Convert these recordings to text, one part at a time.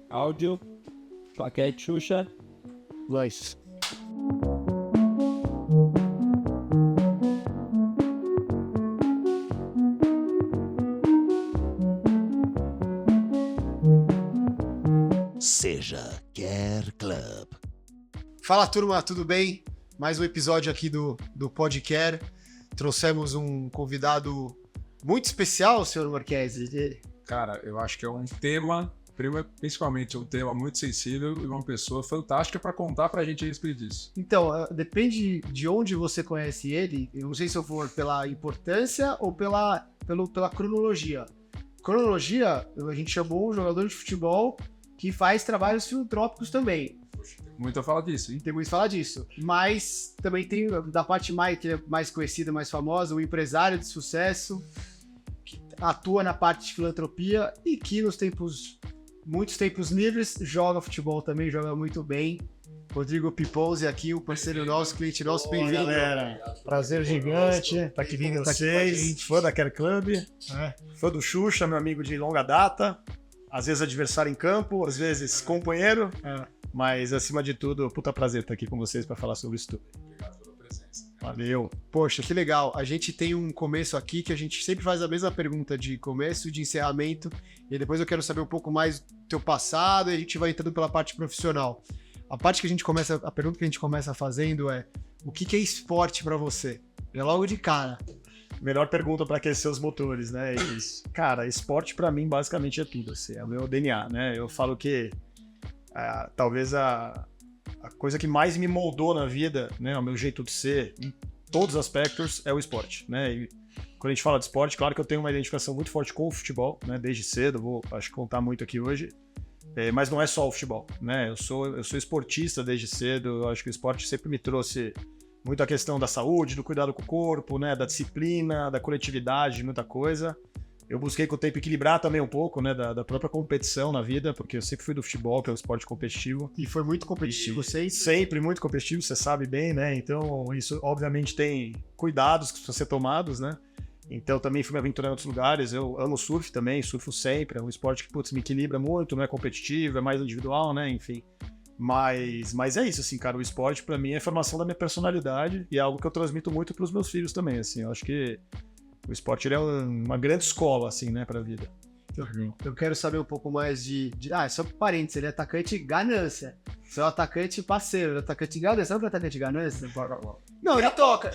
Áudio, paquete Xuxa. Nice. Seja Care Club. Fala, turma, tudo bem? Mais um episódio aqui do Podcare. Trouxemos um convidado muito especial, senhor Marquesi. Cara, eu acho que é um tema, principalmente um tema muito sensível e uma pessoa fantástica para contar pra gente a respeito disso. Então, depende de onde você conhece ele. Eu não sei se eu for pela importância ou pela cronologia. Cronologia, a gente chamou um jogador de futebol que faz trabalhos filantrópicos também. Muito a falar disso, hein? Tem muito a falar disso. Mas também tem da parte mais, que é mais conhecida, mais famosa, um empresário de sucesso que atua na parte de filantropia e que muitos tempos livres, joga futebol também, joga muito bem. Rodrigo Pipozzi aqui, um parceiro nosso, cliente nosso, bem-vindo. Galera, prazer gigante estar aqui com vocês, fã da Care Club, fã do Xuxa, meu amigo de longa data, às vezes adversário em campo, às vezes companheiro, mas acima de tudo, puta prazer estar aqui com vocês para falar sobre isso tudo. Obrigado pela presença. Valeu. Poxa, que legal. A gente tem um começo aqui que a gente sempre faz a mesma pergunta de começo e de encerramento, e depois eu quero saber um pouco mais do teu passado e a gente vai entrando pela parte profissional. A pergunta que a gente começa fazendo é: o que é esporte pra você? É logo de cara. Melhor pergunta para aquecer os motores, né? Isso. Cara, esporte para mim basicamente é tudo, assim, é o meu DNA, né? Eu falo que talvez a coisa que mais me moldou na vida, né, o meu jeito de ser, em todos os aspectos, é o esporte, né? E quando a gente fala de esporte, claro que eu tenho uma identificação muito forte com o futebol, né? Desde cedo, acho que contar muito aqui hoje. Mas não é só o futebol, né? Eu sou esportista desde cedo, eu acho que o esporte sempre me trouxe muito a questão da saúde, do cuidado com o corpo, né? Da disciplina, da coletividade, muita coisa. Eu busquei com o tempo equilibrar também um pouco, né? Da própria competição na vida, porque eu sempre fui do futebol, que é um esporte competitivo. E foi muito competitivo, Sempre muito competitivo, você sabe bem, né? Então isso obviamente tem cuidados que precisam ser tomados, né? Então também fui me aventurando em outros lugares, eu amo surf também, surfo sempre, é um esporte que, putz, me equilibra muito, não é competitivo, é mais individual, né, enfim. Mas é isso, assim, cara, o esporte pra mim é a formação da minha personalidade e é algo que eu transmito muito pros meus filhos também, assim, eu acho que o esporte ele é uma grande escola, assim, né, pra vida. Eu quero saber um pouco mais só parênteses, ele é atacante ganância. Você é um atacante parceiro, atacante ganância. Sabe o que é atacante ganância? Não, ele toca,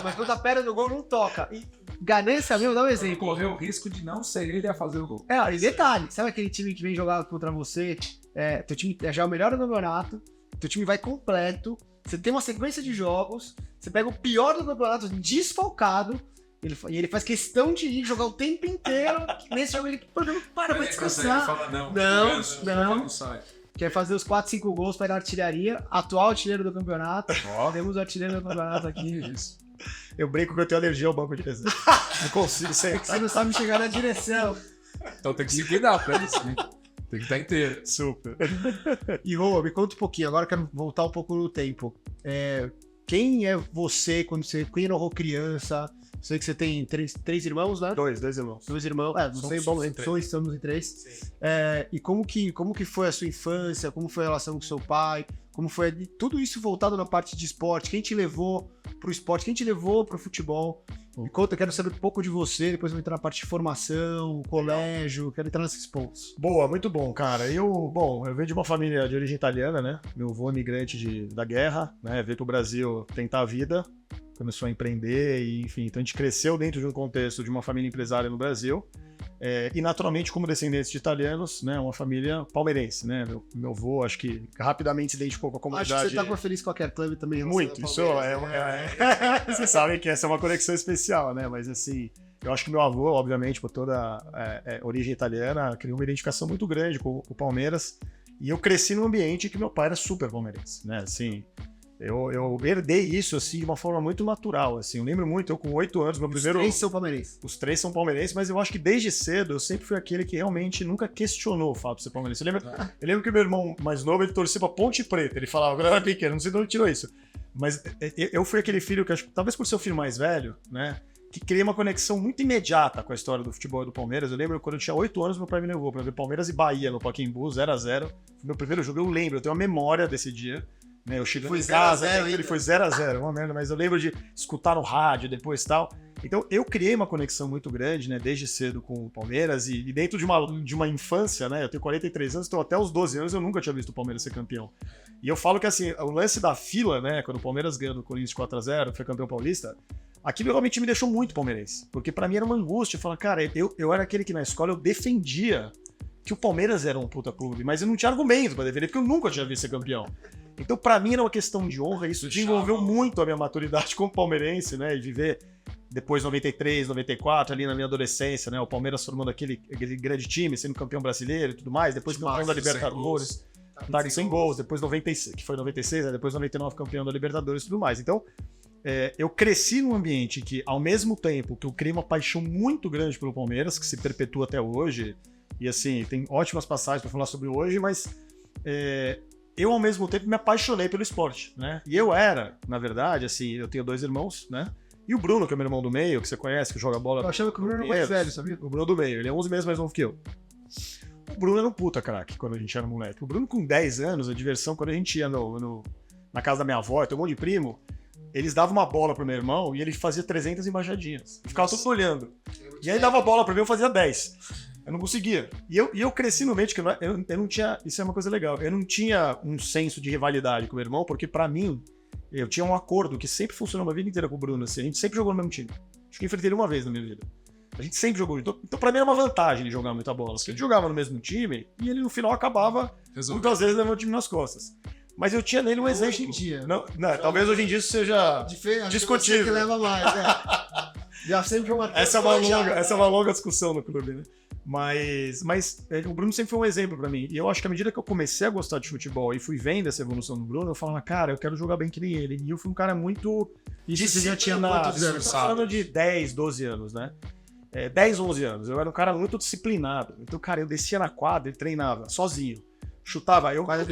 mas quando a perna no gol não toca. E ganância mesmo, dá um exemplo. Correu o risco de não ser ele a fazer o gol. E detalhe, sabe aquele time que vem jogar contra você, teu time já é o melhor do campeonato, teu time vai completo, você tem uma sequência de jogos, você pega o pior do campeonato desfalcado, e ele faz questão de ir jogar o tempo inteiro. Nesse jogo ele para pra descansar. Ele fala, não. Quer fazer os 4, 5 gols para ir na artilharia. Atual artilheiro do campeonato. Temos o artilheiro do campeonato aqui. Isso. Eu brinco que eu tenho alergia ao banco de reserva. Não consigo ser. Você não sabe chegar na direção. Então tem que se cuidar pra isso, né? Tem que estar inteiro. Super. E Rô, me conta um pouquinho. Agora eu quero voltar um pouco no tempo. Quem é você quando você era criança? Sei que você tem três irmãos, né? Dois irmãos. Dois irmãos. Não sei, estamos em três. E como que foi a sua infância? Como foi a relação com seu pai? Como foi tudo isso voltado na parte de esporte? Quem te levou pro esporte? Quem te levou pro futebol? Me conta, eu quero saber um pouco de você, depois eu vou entrar na parte de formação, colégio, quero entrar nesses pontos. Boa, muito bom, cara. Eu venho de uma família de origem italiana, né? Meu avô é imigrante da guerra, né? Veio pro Brasil tentar a vida, começou a empreender, e, enfim, então a gente cresceu dentro de um contexto de uma família empresária no Brasil. E naturalmente, como descendentes de italianos, né, uma família palmeirense, né? Meu avô, acho que rapidamente se identificou com a comunidade. Acho que você tá feliz com qualquer clube também. Muito, isso vocês sabem que essa é uma conexão especial, né? Mas assim, eu acho que meu avô, obviamente, por toda a origem italiana, criou uma identificação muito grande com o Palmeiras. E eu cresci num ambiente que meu pai era super palmeirense, né? Assim, eu herdei isso, assim, de uma forma muito natural, assim. Eu lembro muito, eu com 8 anos, meu primeiro... Os 3 são palmeirenses. Os 3 são palmeirenses, mas eu acho que desde cedo eu sempre fui aquele que realmente nunca questionou o fato de ser palmeirense. Eu lembro que meu irmão mais novo, ele torcia pra Ponte Preta. Ele falava, quando eu era pequeno, não sei de onde tirou isso. Mas eu fui aquele filho que, acho que talvez por ser o filho mais velho, né? que criei uma conexão muito imediata com a história do futebol e do Palmeiras. Eu lembro quando eu tinha 8 anos, meu pai me levou pra ver Palmeiras e Bahia no Pacaembu, 0x0. Foi meu primeiro jogo, eu lembro, eu tenho uma memória desse dia. Né, eu cheguei em casa, ele foi 0x0, uma merda, mas eu lembro de escutar no rádio depois e tal. Então eu criei uma conexão muito grande, né, desde cedo com o Palmeiras e dentro de uma infância, né, eu tenho 43 anos, então até os 12 anos eu nunca tinha visto o Palmeiras ser campeão. E eu falo que assim, o lance da fila, né, quando o Palmeiras ganhou do Corinthians 4x0, foi campeão paulista, aquilo realmente me deixou muito palmeirense, porque pra mim era uma angústia, falar, cara, eu era aquele que na escola eu defendia que o Palmeiras era um puta clube, mas eu não tinha argumento pra defender, porque eu nunca tinha visto ser campeão. Então, pra mim, era uma questão de honra, isso desenvolveu muito a minha maturidade como palmeirense, né? E viver depois 93, 94, ali na minha adolescência, né? O Palmeiras formando aquele grande time, sendo campeão brasileiro e tudo mais, depois campeão da Libertadores, tá, 100 gols, depois 96, que foi 96, né? Depois 99 campeão da Libertadores e tudo mais. Então, eu cresci num ambiente que, ao mesmo tempo que eu criei uma paixão muito grande pelo Palmeiras, que se perpetua até hoje, e assim, tem ótimas passagens pra falar sobre hoje, mas eu, ao mesmo tempo, me apaixonei pelo esporte, né? E eu era, na verdade, assim, eu tenho 2 irmãos, né? E o Bruno, que é meu irmão do meio, que você conhece, que joga bola... Eu achava que o Bruno era mais velho, sabia? O Bruno do meio, ele é 11 meses mais novo que eu. O Bruno era um puta craque quando a gente era moleque. O Bruno, com 10 anos, a diversão, quando a gente ia na casa da minha avó, tem um monte de primo, eles davam uma bola pro meu irmão e ele fazia 300 embaixadinhas. Ficava todo olhando. E aí dava a bola pra mim, eu fazia 10. Eu não conseguia. E eu cresci no mente que eu não tinha... Isso é uma coisa legal. Eu não tinha um senso de rivalidade com o meu irmão, porque pra mim, eu tinha um acordo que sempre funcionou a vida inteira com o Bruno. Assim, a gente sempre jogou no mesmo time. Acho que enfrentei ele uma vez na minha vida. A gente sempre jogou. Então pra mim era uma vantagem ele jogar muita bola. Porque a gente jogava no mesmo time e ele no final acabava muitas vezes levando o time nas costas. Mas eu tinha nele um exemplo. Hoje em dia. Não, talvez hoje em dia isso seja discutível. Que leva mais, Já sempre foi uma... Essa é uma longa discussão no clube, né? Mas o Bruno sempre foi um exemplo pra mim. E eu acho que à medida que eu comecei a gostar de futebol e fui vendo essa evolução do Bruno, eu falava, cara, eu quero jogar bem que nem ele. E eu fui um cara muito... Isso você já tinha quantos anos? Eu tô falando de 10, 12 anos, né? 10, 11 anos. Eu era um cara muito disciplinado. Então, cara, eu descia na quadra e treinava sozinho. Chutava, quadra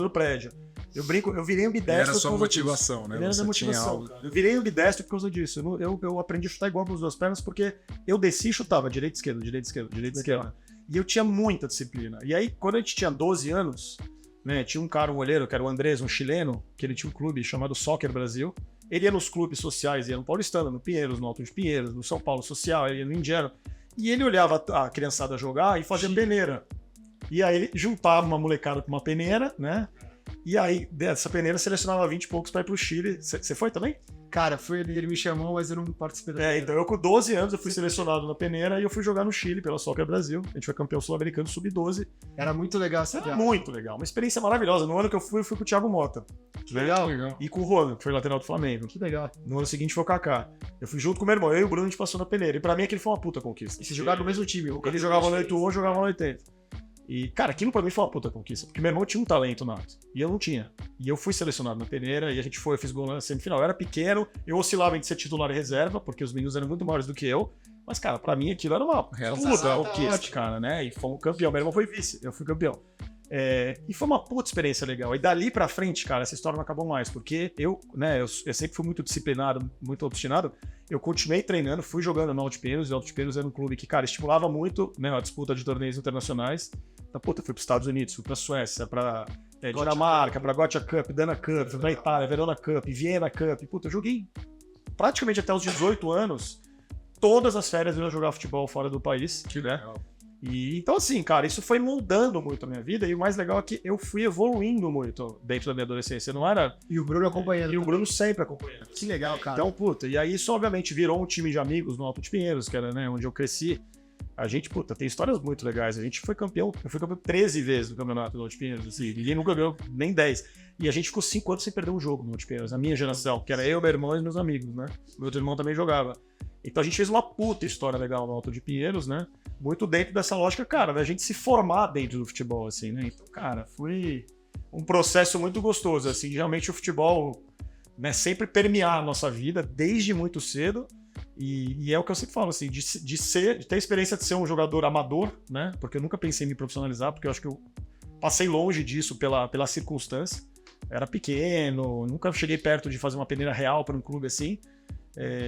do prédio. Eu brinco, eu virei ambidestro. Era sua motivação, né? Era a motivação. Eu virei ambidestro por causa disso. Eu aprendi a chutar igual com as 2 pernas porque eu desci e chutava direita, esquerda, direita, esquerda, direita, esquerda. E eu tinha muita disciplina. E aí, quando a gente tinha 12 anos, né, tinha um cara, um olheiro, que era o Andrés, um chileno, que ele tinha um clube chamado Soccer Brasil. Ele ia nos clubes sociais, ia no Paulistano, no Pinheiros, no Alto de Pinheiros, no São Paulo Social, ele ia no Indiano. E ele olhava a criançada jogar e fazia peneira. E aí ele juntava uma molecada com uma peneira, né? E aí, dessa peneira, selecionava 20 e poucos pra ir pro Chile. Você foi também? Cara, ele me chamou, mas eu não participei. Então eu com 12 anos eu fui selecionado na peneira e eu fui jogar no Chile pela Soccer Brasil. A gente foi campeão sul-americano sub-12. Era muito legal essa viagem. Muito legal, uma experiência maravilhosa. No ano que eu fui com o Thiago Mota. Legal. E com o Juan, que foi lateral do Flamengo. Que legal. No ano seguinte foi o Kaká. Eu fui junto com o meu irmão, eu e o Bruno, a gente passou na peneira. E pra mim aquele foi uma puta conquista. E vocês jogaram no mesmo time? Ele jogava no 81, eu jogava no 80. E, cara, aquilo pra mim foi uma puta conquista, porque meu irmão tinha um talento nato, e eu não tinha. E eu fui selecionado na peneira, e a gente foi, eu fiz gol na semifinal. Eu era pequeno, eu oscilava entre ser titular e reserva, porque os meninos eram muito maiores do que eu, mas, cara, pra mim aquilo era uma puta conquista, cara, né? E fomos campeão, meu irmão foi vice, eu fui campeão. E foi uma puta experiência legal. E dali pra frente, cara, essa história não acabou mais, porque eu sempre fui muito disciplinado, muito obstinado. Eu continuei treinando, fui jogando no Alto de Pinheiros, e o Alto de Pinheiros era um clube que, cara, estimulava muito, né, a disputa de torneios internacionais. Então, puta, fui pros Estados Unidos, fui pra Suécia, pra Dinamarca, pra Gothia Cup, Dana Cup, fui pra Itália, Verona Cup, Viena Cup. Puta, eu joguei praticamente até os 18 anos, todas as férias eu ia jogar futebol fora do país, né? E, então, assim, cara, isso foi moldando muito a minha vida, e o mais legal é que eu fui evoluindo muito dentro da minha adolescência. Não era. E o Bruno acompanhando. E o Bruno sempre acompanhando. Que legal, cara. Então, puta, e aí isso obviamente virou um time de amigos no Alto de Pinheiros, que era, né, onde eu cresci. A gente, puta, tem histórias muito legais. A gente foi campeão, eu fui campeão 13 vezes no campeonato do Alto de Pinheiros, assim, ninguém nunca ganhou nem 10. E a gente ficou 5 anos sem perder um jogo no Alto de Pinheiros, a minha geração, que era eu, meu irmão e meus amigos, né? Meu outro irmão também jogava. Então a gente fez uma puta história legal no Alto de Pinheiros, né? Muito dentro dessa lógica, cara, da gente se formar dentro do futebol, assim, né? Então, cara, foi um processo muito gostoso, assim. Realmente o futebol, né, sempre permear a nossa vida desde muito cedo. E é o que eu sempre falo, assim, de ter a experiência de ser um jogador amador, né? Porque eu nunca pensei em me profissionalizar, porque eu acho que eu passei longe disso pela circunstância. Era pequeno, nunca cheguei perto de fazer uma peneira real para um clube assim.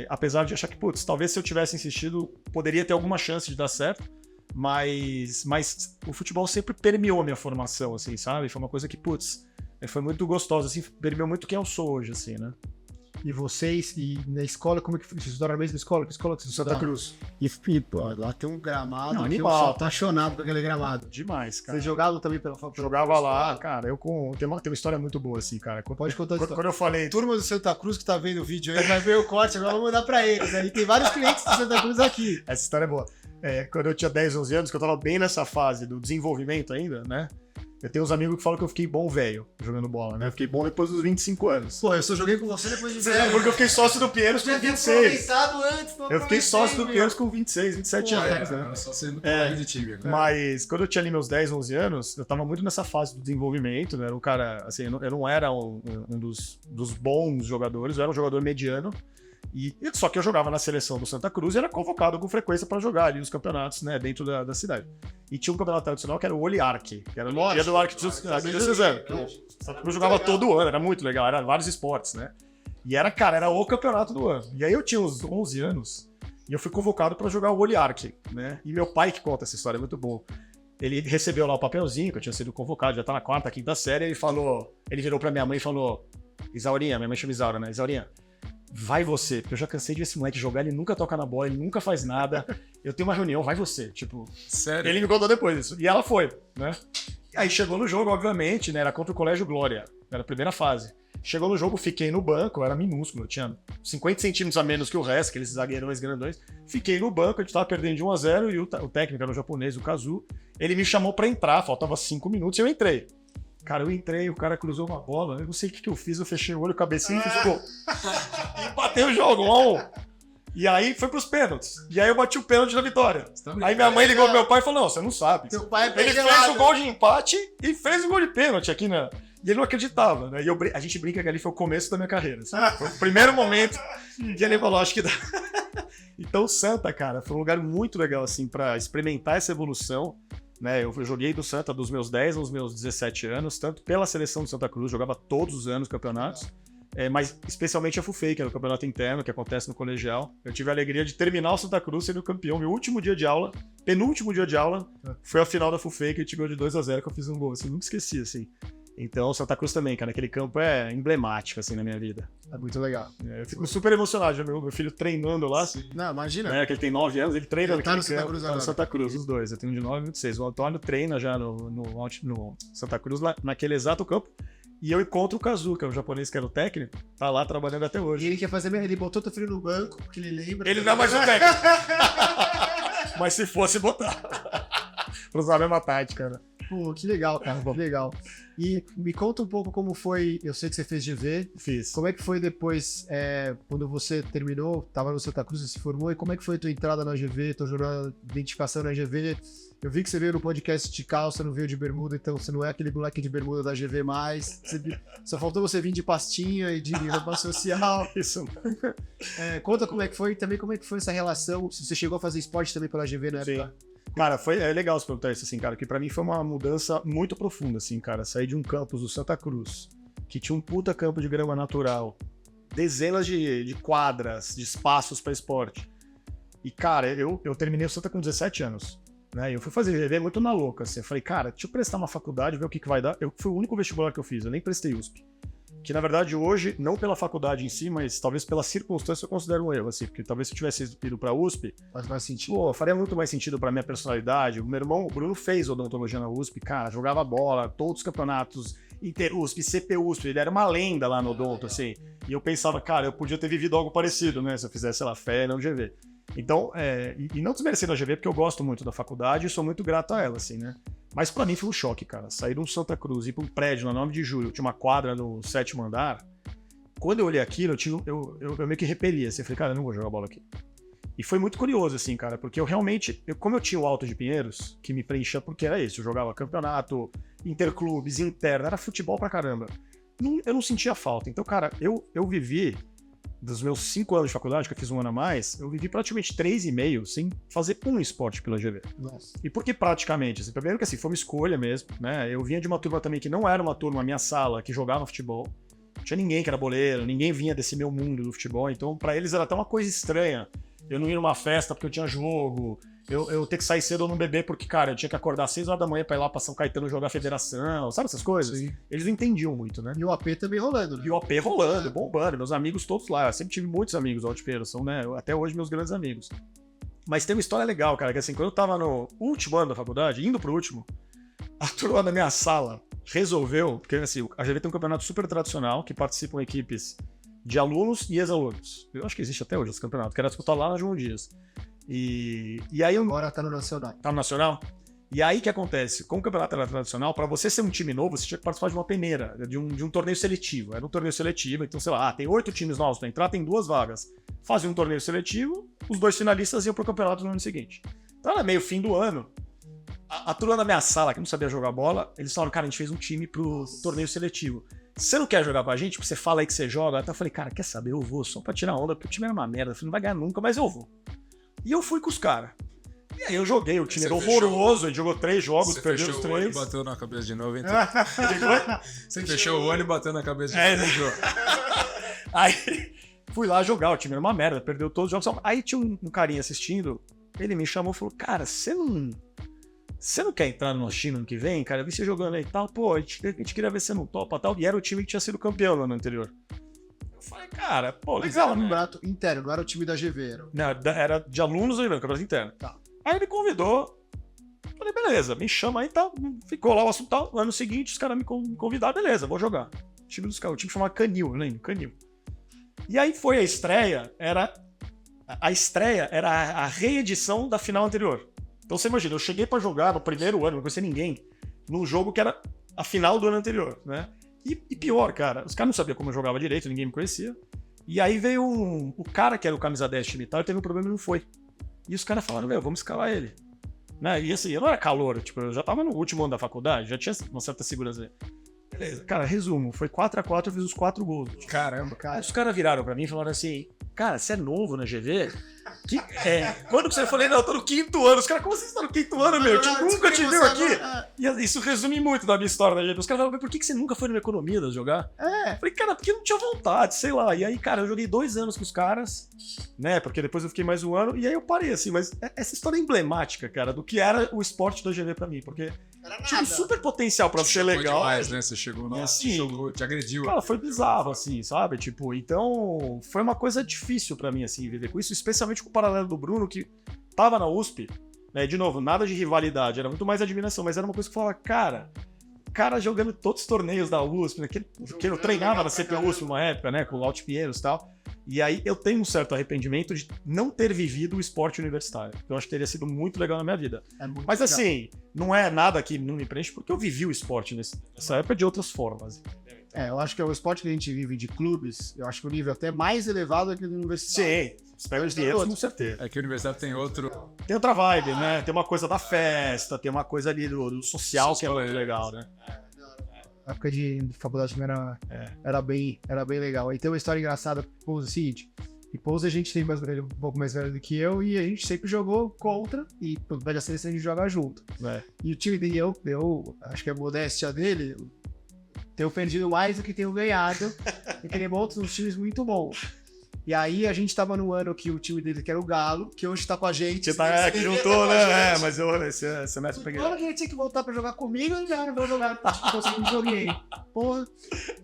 apesar de achar que, putz, talvez se eu tivesse insistido, poderia ter alguma chance de dar certo, mas o futebol sempre permeou a minha formação, assim, sabe? Foi uma coisa que, putz, foi muito gostosa, assim, permeou muito quem eu sou hoje, assim, né? E vocês, e na escola, como é que foi? Vocês estudaram na mesma escola? Que escola que vocês Santa estudaram? Cruz. E pô, lá tem um gramado, Não, que eu animal. sou apaixonado por aquele gramado. Demais, cara. Vocês jogavam também pela faculdade? Jogava lá, cara, tem uma história muito boa, assim, cara. Pode contar a história. Quando eu falei, Turma do Santa Cruz que tá vendo o vídeo aí, vai ver o corte, agora eu vou mandar pra eles. Né? E tem vários clientes do Santa Cruz aqui. essa história é boa. Quando eu tinha 10, 11 anos, que eu tava bem nessa fase do desenvolvimento ainda, né? Eu tenho uns amigos que falam que eu fiquei bom velho jogando bola, né? Eu fiquei bom depois dos 25 anos. Pô, eu só joguei com você depois de velho. Porque eu fiquei sócio do Pinheiros com Já tinha 26. aproveitado antes. Eu fiquei sócio do Pinheiros com 26, 27 anos, né? Era só sendo colega de time. Né? Mas quando eu tinha ali meus 10, 11 anos, eu tava muito nessa fase do desenvolvimento, né? Era um cara, assim, eu não era um dos bons jogadores, eu era um jogador mediano. Só que eu jogava na seleção do Santa Cruz e era convocado com frequência para jogar ali os campeonatos, né, dentro da cidade. E tinha um campeonato tradicional que era o Oliarque, que era no dia do Arquidiocesano. O Santa Cruz jogava todo ano, era muito legal, era vários esportes, né? E era o campeonato do ano. E aí eu tinha uns 11 anos e eu fui convocado para jogar o Oliarque, né? E meu pai que conta essa história, é muito bom. Ele recebeu lá o papelzinho, que eu tinha sido convocado, já tá na 4ª, 5ª série, ele virou pra minha mãe e falou: Isaurinha, minha mãe chama Isaura, né? Isaurinha, vai você, porque eu já cansei de ver esse moleque jogar, ele nunca toca na bola, ele nunca faz nada. Eu tenho uma reunião, vai você. Tipo, Sério? ele me contou depois isso. E ela foi, né? Aí chegou no jogo, obviamente, né? Era contra o Colégio Glória, era a primeira fase. Chegou no jogo, fiquei no banco, eu era minúsculo, eu tinha 50 centímetros a menos que o resto, aqueles zagueirões grandões. Fiquei no banco, a gente tava perdendo de 1-0 e o técnico era o japonês, o Kazu. Ele me chamou pra entrar, faltava 5 minutos e eu entrei. Cara, eu entrei, o cara cruzou uma bola, eu não sei o que eu fiz, eu fechei o olho, cabecinha e fiz o gol. E bateu o jogo, 1-1. E aí foi pros pênaltis. E aí eu bati o pênalti da vitória. Aí minha mãe ligou pro meu pai e falou: não, você não sabe. Teu pai é Ele fez o gol de empate e fez o gol de pênalti aqui na. E ele não acreditava, né? E a gente brinca que ali foi o começo da minha carreira. Sabe? Foi o primeiro momento que ele falou: acho que dá. Então, Santa, cara, foi um lugar muito legal, assim, pra experimentar essa evolução. Né, eu joguei do Santa dos meus 10 aos meus 17 anos, tanto pela seleção do Santa Cruz, jogava todos os anos campeonatos, mas especialmente a FUFEI, que é o campeonato interno que acontece no colegial. Eu tive a alegria de terminar o Santa Cruz sendo campeão. Meu último dia de aula, penúltimo dia de aula, foi a final da FUFEI, que a gente ganhou de 2-0, que eu fiz um gol, assim, nunca esqueci, assim. Então, o Santa Cruz também, cara, aquele campo é emblemático, assim, na minha vida. É muito legal. Eu fico super emocionado, já meu filho treinando lá. Não, imagina. Né, que ele tem 9 anos, ele treina Ele tá naquele no Santa campo, Cruz tá no agora. Santa Cruz, os dois. Eu tenho um de 9 e um de 6. O Antônio treina já no Santa Cruz, lá, naquele exato campo. E eu encontro o Kazu, que é o japonês que era o técnico, tá lá trabalhando até E hoje. ele quer fazer ele botou teu filho no banco, porque ele lembra. Ele não é mais o técnico. Mas se fosse, botar. Pra usar a mesma tática, né? Pô, que legal, cara, que legal. E me conta um pouco como foi, eu sei que você fez GV, Fiz. como é que foi depois, quando você terminou, tava no Santa Cruz, você se formou, e como é que foi a tua entrada na GV, tua jornada de identificação na GV? Eu vi que você veio no podcast de calça, não veio de bermuda, então você não é aquele moleque de bermuda da GV mais. Só faltou você vir de pastinha e de roupa social. Isso. Conta como é que foi e também como é que foi essa relação, se você chegou a fazer esporte também pela GV na época. Cara, é legal você perguntar isso, assim, cara, que pra mim foi uma mudança muito profunda, assim, cara. Sair de um campus do Santa Cruz, que tinha um puta campo de grama natural, dezenas de quadras, de espaços pra esporte. E, cara, eu terminei o Santa com 17 anos, né? E eu fui fazer GV muito na louca, assim. Eu falei, cara, deixa eu prestar uma faculdade, ver o que vai dar. Foi o único vestibular que eu fiz, eu nem prestei USP. Que, na verdade, hoje, não pela faculdade em si, mas talvez pela circunstância eu considero um erro, assim. Porque talvez se eu tivesse ido pra USP, Faz mais sentido. pô, faria muito mais sentido pra minha personalidade. O meu irmão, o Bruno, fez odontologia na USP, cara, jogava bola, todos os campeonatos, Inter-USP, CP-USP, ele era uma lenda lá no odonto, assim. E eu pensava, cara, eu podia ter vivido algo parecido, né, se eu fizesse, sei lá, fé no GV. Então, e não desmerecendo a GV, porque eu gosto muito da faculdade e sou muito grato a ela, assim, né. Mas pra mim foi um choque, cara. Sair de um Santa Cruz, ir pra um prédio na 9 de Julho, tinha uma quadra no 7º andar. Quando eu olhei aquilo, eu meio que repeli, assim, eu falei, cara, eu não vou jogar bola aqui. E foi muito curioso, assim, cara, porque eu realmente, como eu tinha o Alto de Pinheiros, que me preenchia porque era isso, eu jogava campeonato, interclubes, interno, era futebol pra caramba. Eu não sentia falta. Então, cara, eu vivi, dos meus 5 anos de faculdade, que eu fiz um ano a mais, eu vivi praticamente 3,5 sem fazer um esporte pela GV. Nossa. E por que praticamente? Assim, primeiro que assim, foi uma escolha mesmo, né? Eu vinha de uma turma também que não era uma turma, minha sala, que jogava futebol. Não tinha ninguém que era boleiro, ninguém vinha desse meu mundo do futebol, então pra eles era até uma coisa estranha. Eu não ir numa festa porque eu tinha jogo, eu ter que sair cedo ou não beber porque, cara, eu tinha que acordar às 6 horas da manhã pra ir lá pra São Caetano jogar federação, sabe essas coisas? Sim. Eles não entendiam muito, né? E o AP também rolando, né? E o AP rolando, bombando, meus amigos todos lá. Eu sempre tive muitos amigos altipeiros, são, né, até hoje meus grandes amigos. Mas tem uma história legal, cara, que assim, quando eu tava no último ano da faculdade, indo pro último, a turma da minha sala resolveu, porque assim, a GV tem um campeonato super tradicional, que participam equipes de alunos e ex-alunos. Eu acho que existe até hoje esse campeonato, que era disputado lá na João Dias. E aí eu... Agora tá no Nacional. Tá no Nacional? E aí o que acontece? Como o campeonato era tradicional, pra você ser um time novo, você tinha que participar de uma peneira, de um torneio seletivo. Era um torneio seletivo, então, sei lá, tem 8 times novos pra entrar, tem 2 vagas. Fazia um torneio seletivo, os 2 finalistas iam pro campeonato no ano seguinte. Então era meio fim do ano. A turma da minha sala, que não sabia jogar bola, eles falaram, cara, a gente fez um time pro torneio seletivo. Você não quer jogar com a gente? Você fala aí que você joga. Até eu falei, cara, quer saber? Eu vou só pra tirar onda, porque o time era uma merda. Eu falei, não vai ganhar nunca, mas eu vou. E eu fui com os caras. E aí eu joguei, o time era horroroso, a gente jogou 3 jogos, perdeu os 3. Você fechou o olho e bateu na cabeça de novo, então. Você fechou o olho e bateu na cabeça de novo. Aí fui lá jogar, o time era uma merda, perdeu todos os jogos. Aí tinha um carinha assistindo, ele me chamou e falou, cara, você não quer entrar no nosso time ano que vem? Cara, eu vi você jogando aí e tal, pô, a gente queria ver se você não topa e tal. E era o time que tinha sido campeão no ano anterior. Eu falei, cara, pô, legal, Era um né? campeonato interno, não era o time da GV. Era... Não, era de alunos aí, campeonato interno. Tá. Aí ele convidou, falei, beleza, me chama aí e tal. Ficou lá o assunto tal. No ano seguinte, os caras me convidaram, beleza, vou jogar. O time dos caras, o time chamava Canil, eu lembro, Canil. E aí foi a estreia, a estreia era a reedição da final anterior. Então você imagina, eu cheguei pra jogar no primeiro ano, não conhecia ninguém, num jogo que era a final do ano anterior, né? E pior, cara, os caras não sabiam como eu jogava direito, ninguém me conhecia. E aí veio o cara que era o camisa 10 time e tal, ele teve um problema e não foi. E os caras falaram, vamos escalar ele. Né? E assim, eu não era calouro, tipo, eu já tava no último ano da faculdade, já tinha uma certa segurança. Beleza, cara, resumo, foi 4x4, eu fiz os 4 gols. Caramba. Aí os caras viraram pra mim e falaram assim, cara, você é novo na GV? Quando que você falou, não, eu tô no 5º ano. Os caras, como você está no 5º ano, meu? Nunca te viu aqui. E isso resume muito da minha história da GV. Os caras falaram, mas por que você nunca foi no Economidas jogar? Eu falei, cara, porque eu não tinha vontade, sei lá. E aí, cara, eu joguei 2 anos com os caras, né? Porque depois eu fiquei mais 1 ano. E aí eu parei, assim. Mas essa história é emblemática, cara, do que era o esporte da GV pra mim. Porque tinha um super potencial pra ser legal. Demais, né? Você chegou, assim, te agrediu. Cara, foi bizarro, assim, sabe? Tipo, então foi uma coisa difícil pra mim, assim, viver com isso, especialmente com o paralelo do Bruno, que tava na USP, né? De novo, nada de rivalidade, era muito mais admiração, mas era uma coisa que eu falava, cara jogando todos os torneios da USP, né? Que eu treinava na CP USP uma época, né? Com o Alt Pinheiros e tal. E aí eu tenho um certo arrependimento de não ter vivido o esporte universitário. Eu acho que teria sido muito legal na minha vida. Mas legal. assim, não é nada que não me preenche, porque eu vivi o esporte nessa época de outras formas. Eu acho que é o esporte que a gente vive de clubes, eu acho que o nível até mais elevado é que do universitário. Sim, você pega os dinheiros, com certeza. É que a universidade tem outro. Tem outra vibe, né? Tem uma coisa da festa, tem uma coisa ali do social que é muito legal, né? A época de faculdade também era bem legal. Aí tem uma história engraçada com o Pouso seguinte. E Pouso a gente tem um pouco mais velho do que eu, e a gente sempre jogou contra, e quando vai da seleção a gente joga junto. E o time dele, eu acho que a modéstia dele, tenho perdido mais do que tenho ganhado, e tem outros times muito bons. E aí a gente tava no ano que o time dele, que era o Galo, que hoje tá com a gente. Que juntou, né? Mas esse semestre eu peguei. Agora que ele tinha que voltar pra jogar comigo, eu já não vou jogar. Não joguei. Porra.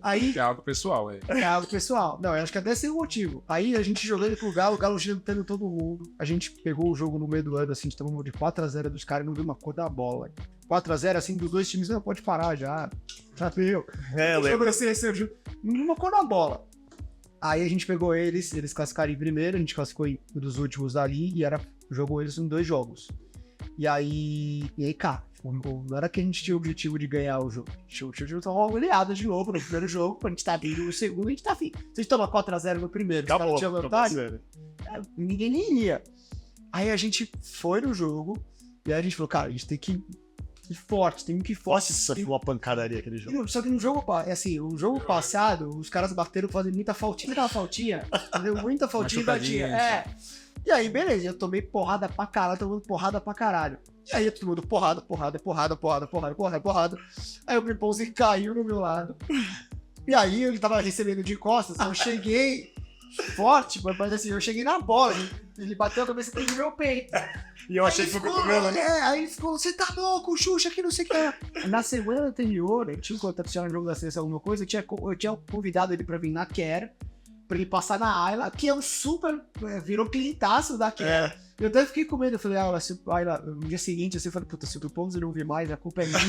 Aí. É algo pessoal, aí. É algo pessoal. Não, eu acho que até sem motivo. Aí a gente jogando com o Galo jantando todo mundo. A gente pegou o jogo no meio do ano, assim, a gente tomou de 4x0 dos caras e não viu uma cor da bola. 4x0, assim, dos dois times, não, pode parar já. Já deu. Eu lembro. Não viu uma cor da bola. Aí a gente pegou eles classificaram em primeiro, a gente classificou dos últimos ali e jogou eles em 2 jogos. E aí, cara, não era que a gente tinha o objetivo de ganhar o jogo. Tinha o objetivo de tomar uma goleada de novo no primeiro jogo, pra gente tá vindo no segundo, a gente tá afim. Se a gente toma 4x0 no primeiro, Acabou, tinha vantagem, ninguém nem ia. Aí a gente foi no jogo, e aí a gente falou, cara, a gente tem que ir forte, tem que ir forte. Nossa, foi uma pancadaria aquele jogo. Só que no jogo, assim, o jogo passado, os caras bateram fazendo muita faltinha. Aquela faltinha, deu muita faltinha e batia. E aí, beleza, eu tomei porrada pra caralho, tomando porrada pra caralho. E aí, todo mundo porrada. Aí o Pipãozinho caiu no meu lado. E aí ele tava recebendo de costas, eu cheguei forte, mas assim, eu cheguei na bola, ele bateu a cabeça dentro do meu peito. E eu achei que foi cotovelo, né? Aí ele ficou, você tá louco, Xuxa, que não sei o que era. Na semana anterior, eu tinha encontrado no jogo da seleção alguma coisa, eu tinha convidado ele pra vir na Care, pra ele passar na Ayla, que é um super, virou clientaço da Care. Eu até fiquei com medo, eu falei, Ayla, no dia seguinte, assim, eu falei, puta, se o Ponzi não vir mais, a culpa é minha.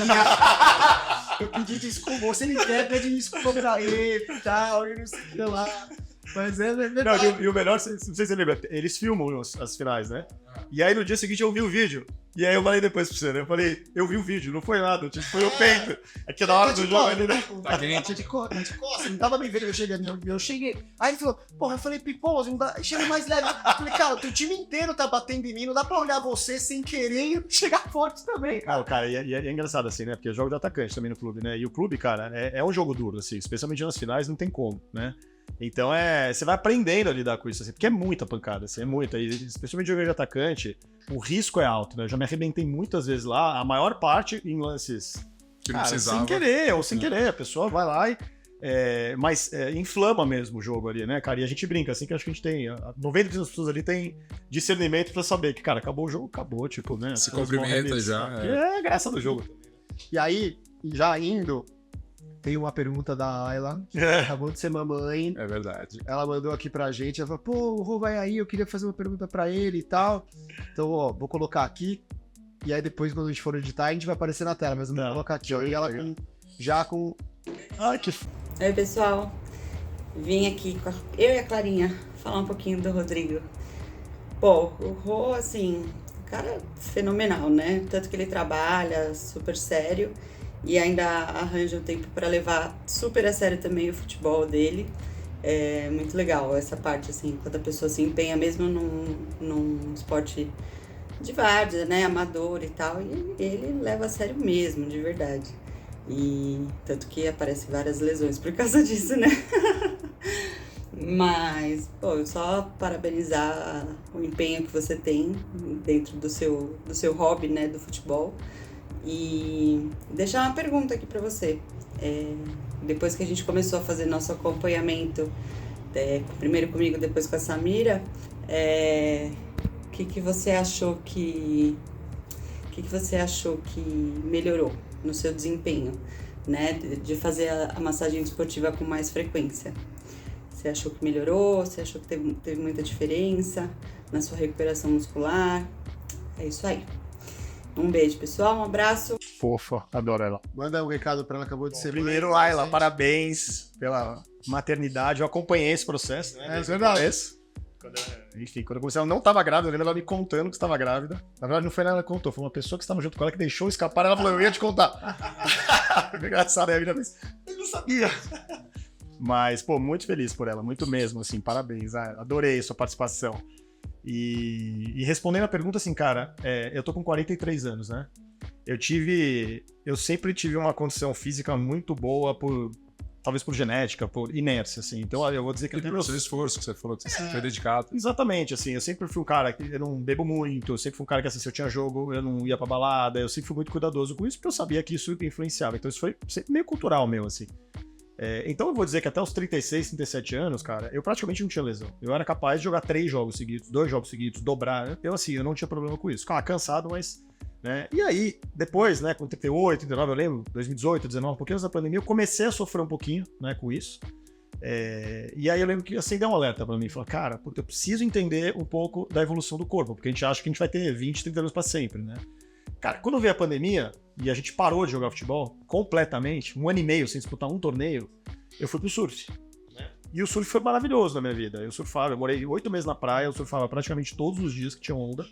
Eu pedi desculpa, você me quer, pede desculpa pra ele e tal, e não sei o que lá. Mas é verdade. Não, e o melhor, não sei se você lembra, eles filmam as finais, né? E aí no dia seguinte eu vi o vídeo. E aí eu falei depois pra você, né? Eu falei, eu vi o vídeo, não foi nada, tipo, foi o peito. É que na hora do jogo ele, né? Tá quente. De costa, não tava bem vendo eu cheguei. Aí ele falou, porra, eu falei, Pipons, não dá, chega mais leve. Eu falei, cara, o teu time inteiro tá batendo em mim, não dá pra olhar você sem querer e chegar forte também. Cara, e é engraçado assim, né? Porque eu jogo de atacante também no clube, né? E o clube, cara, é um jogo duro, assim, especialmente nas finais, não tem como, né? Então você vai aprendendo a lidar com isso, assim, porque é muita pancada, assim, é muita. E especialmente jogando de atacante, o risco é alto, né? Eu já me arrebentei muitas vezes lá, a maior parte em lances Que não cara, precisava. sem querer, ou sem querer. A pessoa vai lá e. Mas inflama mesmo o jogo ali, né, cara? E a gente brinca, assim, que acho que a gente tem. 90% das pessoas ali tem discernimento pra saber que, cara, acabou o jogo, acabou, tipo, né? Se Todos cumprimenta morrem já, nisso. É a graça do jogo. E aí, já indo, tem uma pergunta da Ayla, acabou de ser mamãe. É verdade. Ela mandou aqui pra gente, ela falou, pô, o Rô vai aí, eu queria fazer uma pergunta pra ele e tal. Então, ó, vou colocar aqui. E aí depois, quando a gente for editar, a gente vai aparecer na tela, mas eu vou colocar aqui, ó. E ela já com... Ai, que... Oi, pessoal. Vim aqui com eu e a Clarinha falar um pouquinho do Rodrigo. Pô, o Rô, assim, cara fenomenal, né? Tanto que ele trabalha super sério e ainda arranja um tempo para levar super a sério também o futebol dele. É muito legal essa parte, assim, quando a pessoa se empenha mesmo num esporte de várzea, né? Amador e tal. E ele leva a sério mesmo, de verdade. E tanto que aparecem várias lesões por causa disso, né? Mas, pô, eu só parabenizar o empenho que você tem dentro do seu hobby, né, do futebol. E deixar uma pergunta aqui pra você. Depois que a gente começou a fazer nosso acompanhamento, primeiro comigo, depois com a Samira, o que você achou que melhorou no seu desempenho, né, de fazer a massagem esportiva com mais frequência? Você achou que melhorou? Você achou que teve muita diferença na sua recuperação muscular? É isso aí. Um beijo, pessoal, um abraço. Fofa, adoro ela. Manda um recado pra ela, acabou de ser Primeiro, Ayla, parabéns pela maternidade. Eu acompanhei esse processo, né? É verdade. Enfim, quando eu comecei, ela não estava grávida, eu lembro ela me contando que estava grávida. Na verdade, não foi ela que contou, foi uma pessoa que estava junto com ela que deixou escapar. Ela falou, eu ia te contar. Engraçado, aí a menina fez, eu não sabia. Mas, pô, muito feliz por ela, muito mesmo, assim, parabéns. Adorei a sua participação. E respondendo a pergunta, assim, cara, eu tô com 43 anos, né? Eu sempre tive uma condição física muito boa talvez por genética, por inércia, assim. Então eu vou dizer que Ele teve o seu esforço, que você falou, que você foi dedicado. Exatamente, assim, eu sempre fui um cara que eu não bebo muito, eu sempre fui um cara que, assim, se eu tinha jogo, eu não ia pra balada, eu sempre fui muito cuidadoso com isso, porque eu sabia que isso influenciava. Então isso foi sempre meio cultural meu, assim. Então eu vou dizer que até os 36, 37 anos, cara, eu praticamente não tinha lesão. Eu era capaz de jogar 3 jogos seguidos, 2 jogos seguidos, dobrar. Eu não tinha problema com isso. Ficava cansado, mas... né? E aí, depois, né, com 38, 39, eu lembro, 2018, 2019, um pouquinho antes da pandemia, eu comecei a sofrer um pouquinho, né, com isso. E aí eu lembro que acendeu um alerta pra mim, falou, cara, porque eu preciso entender um pouco da evolução do corpo, porque a gente acha que a gente vai ter 20, 30 anos pra sempre, né? Cara, quando veio a pandemia e a gente parou de jogar futebol completamente, 1 ano e meio sem disputar um torneio, eu fui pro surf. Né? E o surf foi maravilhoso na minha vida. Eu surfava, eu morei 8 meses na praia, eu surfava praticamente todos os dias que tinha onda.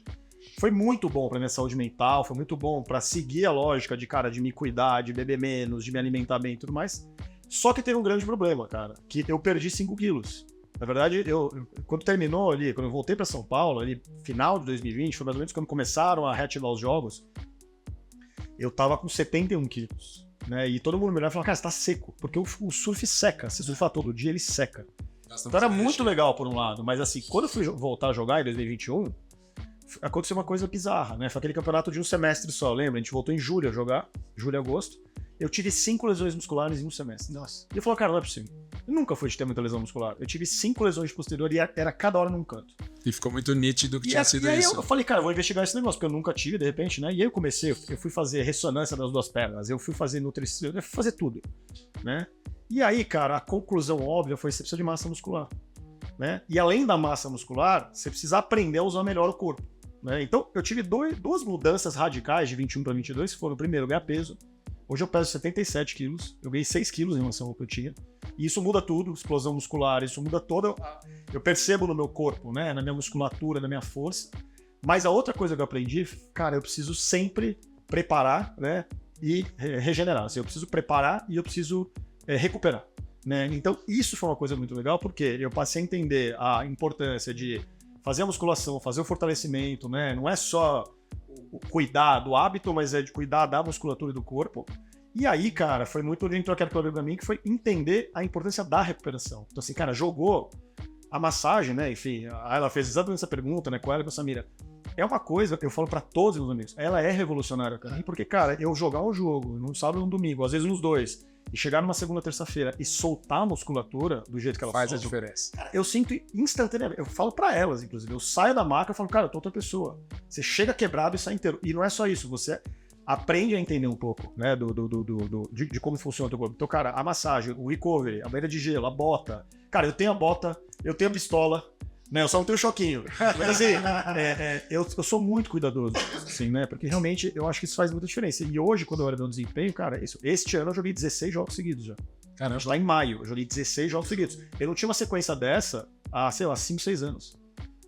Foi muito bom pra minha saúde mental, foi muito bom pra seguir a lógica de me cuidar, de beber menos, de me alimentar bem e tudo mais. Só que teve um grande problema, cara, que eu perdi 5 quilos. Na verdade, quando terminou ali, quando eu voltei pra São Paulo, ali, final de 2020, foi mais ou menos quando começaram a reativar os jogos, eu tava com 71 quilos, né? E todo mundo me olhava e falava, cara, você tá seco, porque o surf seca, se surfar todo dia, ele seca. Então era muito legal por um lado, mas assim, quando eu fui voltar a jogar em 2021, aconteceu uma coisa bizarra, né? Foi aquele campeonato de um semestre só, lembra? A gente voltou em julho a jogar, julho e agosto. Eu tive 5 lesões musculares em um semestre. Nossa. E eu falei, cara, não é possível. Eu nunca fui de ter muita lesão muscular. Eu tive 5 lesões de posterior e era cada hora num canto. E ficou muito nítido que tinha sido e aí isso. eu falei, cara, eu vou investigar esse negócio, porque eu nunca tive, de repente, né? E aí eu comecei, eu fui fazer ressonância das 2 pernas, eu fui fazer nutrição, eu fui fazer tudo, né? E aí, cara, a conclusão óbvia foi que você precisa de massa muscular, né? E além da massa muscular, você precisa aprender a usar melhor o corpo, né? Então, eu tive 2 mudanças radicais de 21 para 22, que foram, primeiro, ganhar peso. Hoje eu peso 77 quilos, eu ganhei 6 quilos em relação ao que eu tinha. E isso muda tudo, explosão muscular, isso muda toda... Eu percebo no meu corpo, né? Na minha musculatura, na minha força. Mas a outra coisa que eu aprendi, cara, eu preciso sempre preparar, né? E regenerar. Assim, eu preciso preparar e eu preciso recuperar, né? Então isso foi uma coisa muito legal, porque eu passei a entender a importância de fazer a musculação, fazer o fortalecimento, né? Não é só o cuidar do hábito, mas é de cuidar da musculatura e do corpo. E aí, cara, foi muito onde entrou aquela coisa pra mim, que foi entender a importância da recuperação. Então assim, cara, jogou a massagem, né? Enfim, ela fez exatamente essa pergunta, né? Com ela e com a Samira. É uma coisa que eu falo pra todos os meus amigos. Ela é revolucionária, cara. Porque, cara, eu jogar um jogo num sábado e num domingo, às vezes nos 2, e chegar numa segunda, terça-feira e soltar a musculatura do jeito que ela Faz a solta, diferença. cara, eu sinto instantaneamente. Eu falo pra elas, inclusive. Eu saio da maca e falo, cara, eu tô outra pessoa. Você chega quebrado e sai inteiro. E não é só isso, você aprende a entender um pouco, né, de como funciona o teu corpo. Então, cara, a massagem, o recovery, a banheira de gelo, a bota. Cara, eu tenho a bota, eu tenho a pistola, né, eu só não tenho choquinho. Mas assim, eu sou muito cuidadoso, assim, né, porque realmente eu acho que isso faz muita diferença. E hoje, quando eu olho meu desempenho, cara, este ano eu joguei 16 jogos seguidos já. Caramba. Lá em maio, eu joguei 16 jogos seguidos. Eu não tinha uma sequência dessa há, sei lá, 5, 6 anos.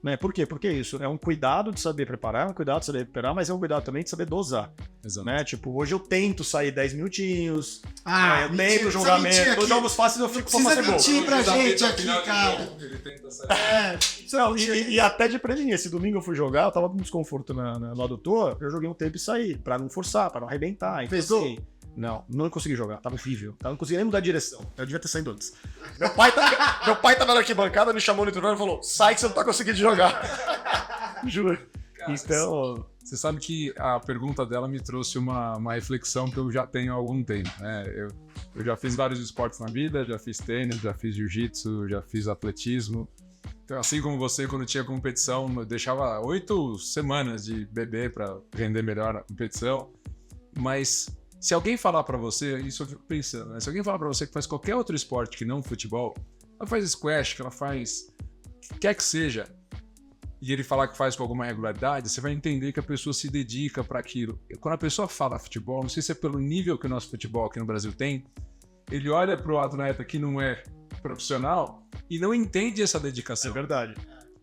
Né? Por quê? Porque isso é um cuidado de saber preparar, um cuidado de saber recuperar, mas é um cuidado também de saber dosar. Exato. Né? Tipo, hoje eu tento sair 10 minutinhos, eu mentira, tento jogar precisa mentir menos, aqui. os jogos fáceis eu fico pra Precisa fazer gol. mentir pra gente aqui, cara. Ele tenta sair. Não, e até de prevenir. Esse domingo eu fui jogar, eu tava com desconforto no adutor, eu joguei um tempo e saí, pra não forçar, pra não arrebentar. Então, Pesou? assim, não consegui jogar, tava horrível. Não consegui nem mudar a direção. Eu devia ter saído antes. Meu pai tava na arquibancada, me chamou no intervalo e falou: sai que você não tá conseguindo jogar. Juro. Cara, Então. Você sabe que a pergunta dela me trouxe uma reflexão que eu já tenho há algum tempo, né? Eu já fiz vários esportes na vida, já fiz tênis, já fiz jiu-jitsu, já fiz atletismo. Então, assim como você, quando tinha competição, eu deixava 8 semanas de beber para render melhor a competição. Mas se alguém falar para você, isso eu fico pensando, né? Se alguém falar para você que faz qualquer outro esporte que não futebol, ela faz squash, que ela faz quer que seja, e ele falar que faz com alguma regularidade, você vai entender que a pessoa se dedica para aquilo. Quando a pessoa fala futebol, não sei se é pelo nível que o nosso futebol aqui no Brasil tem, ele olha pro atleta que não é profissional e não entende essa dedicação. É verdade.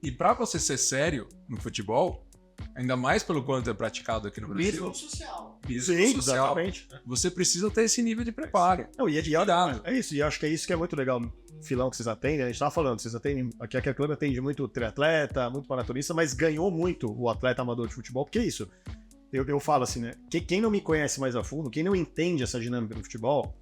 E para você ser sério no futebol, ainda mais pelo quanto é praticado aqui no Brasil, Business social. Sim, exatamente. você precisa ter esse nível de preparo. Não, e Cuidado. é isso, e acho que é isso que é muito legal no filão que vocês atendem. A gente tava falando, vocês atendem, aqui a Clube atende muito triatleta, muito maratonista, mas ganhou muito o atleta amador de futebol, porque é isso. Eu falo assim, né? Quem não me conhece mais a fundo, quem não entende essa dinâmica do futebol,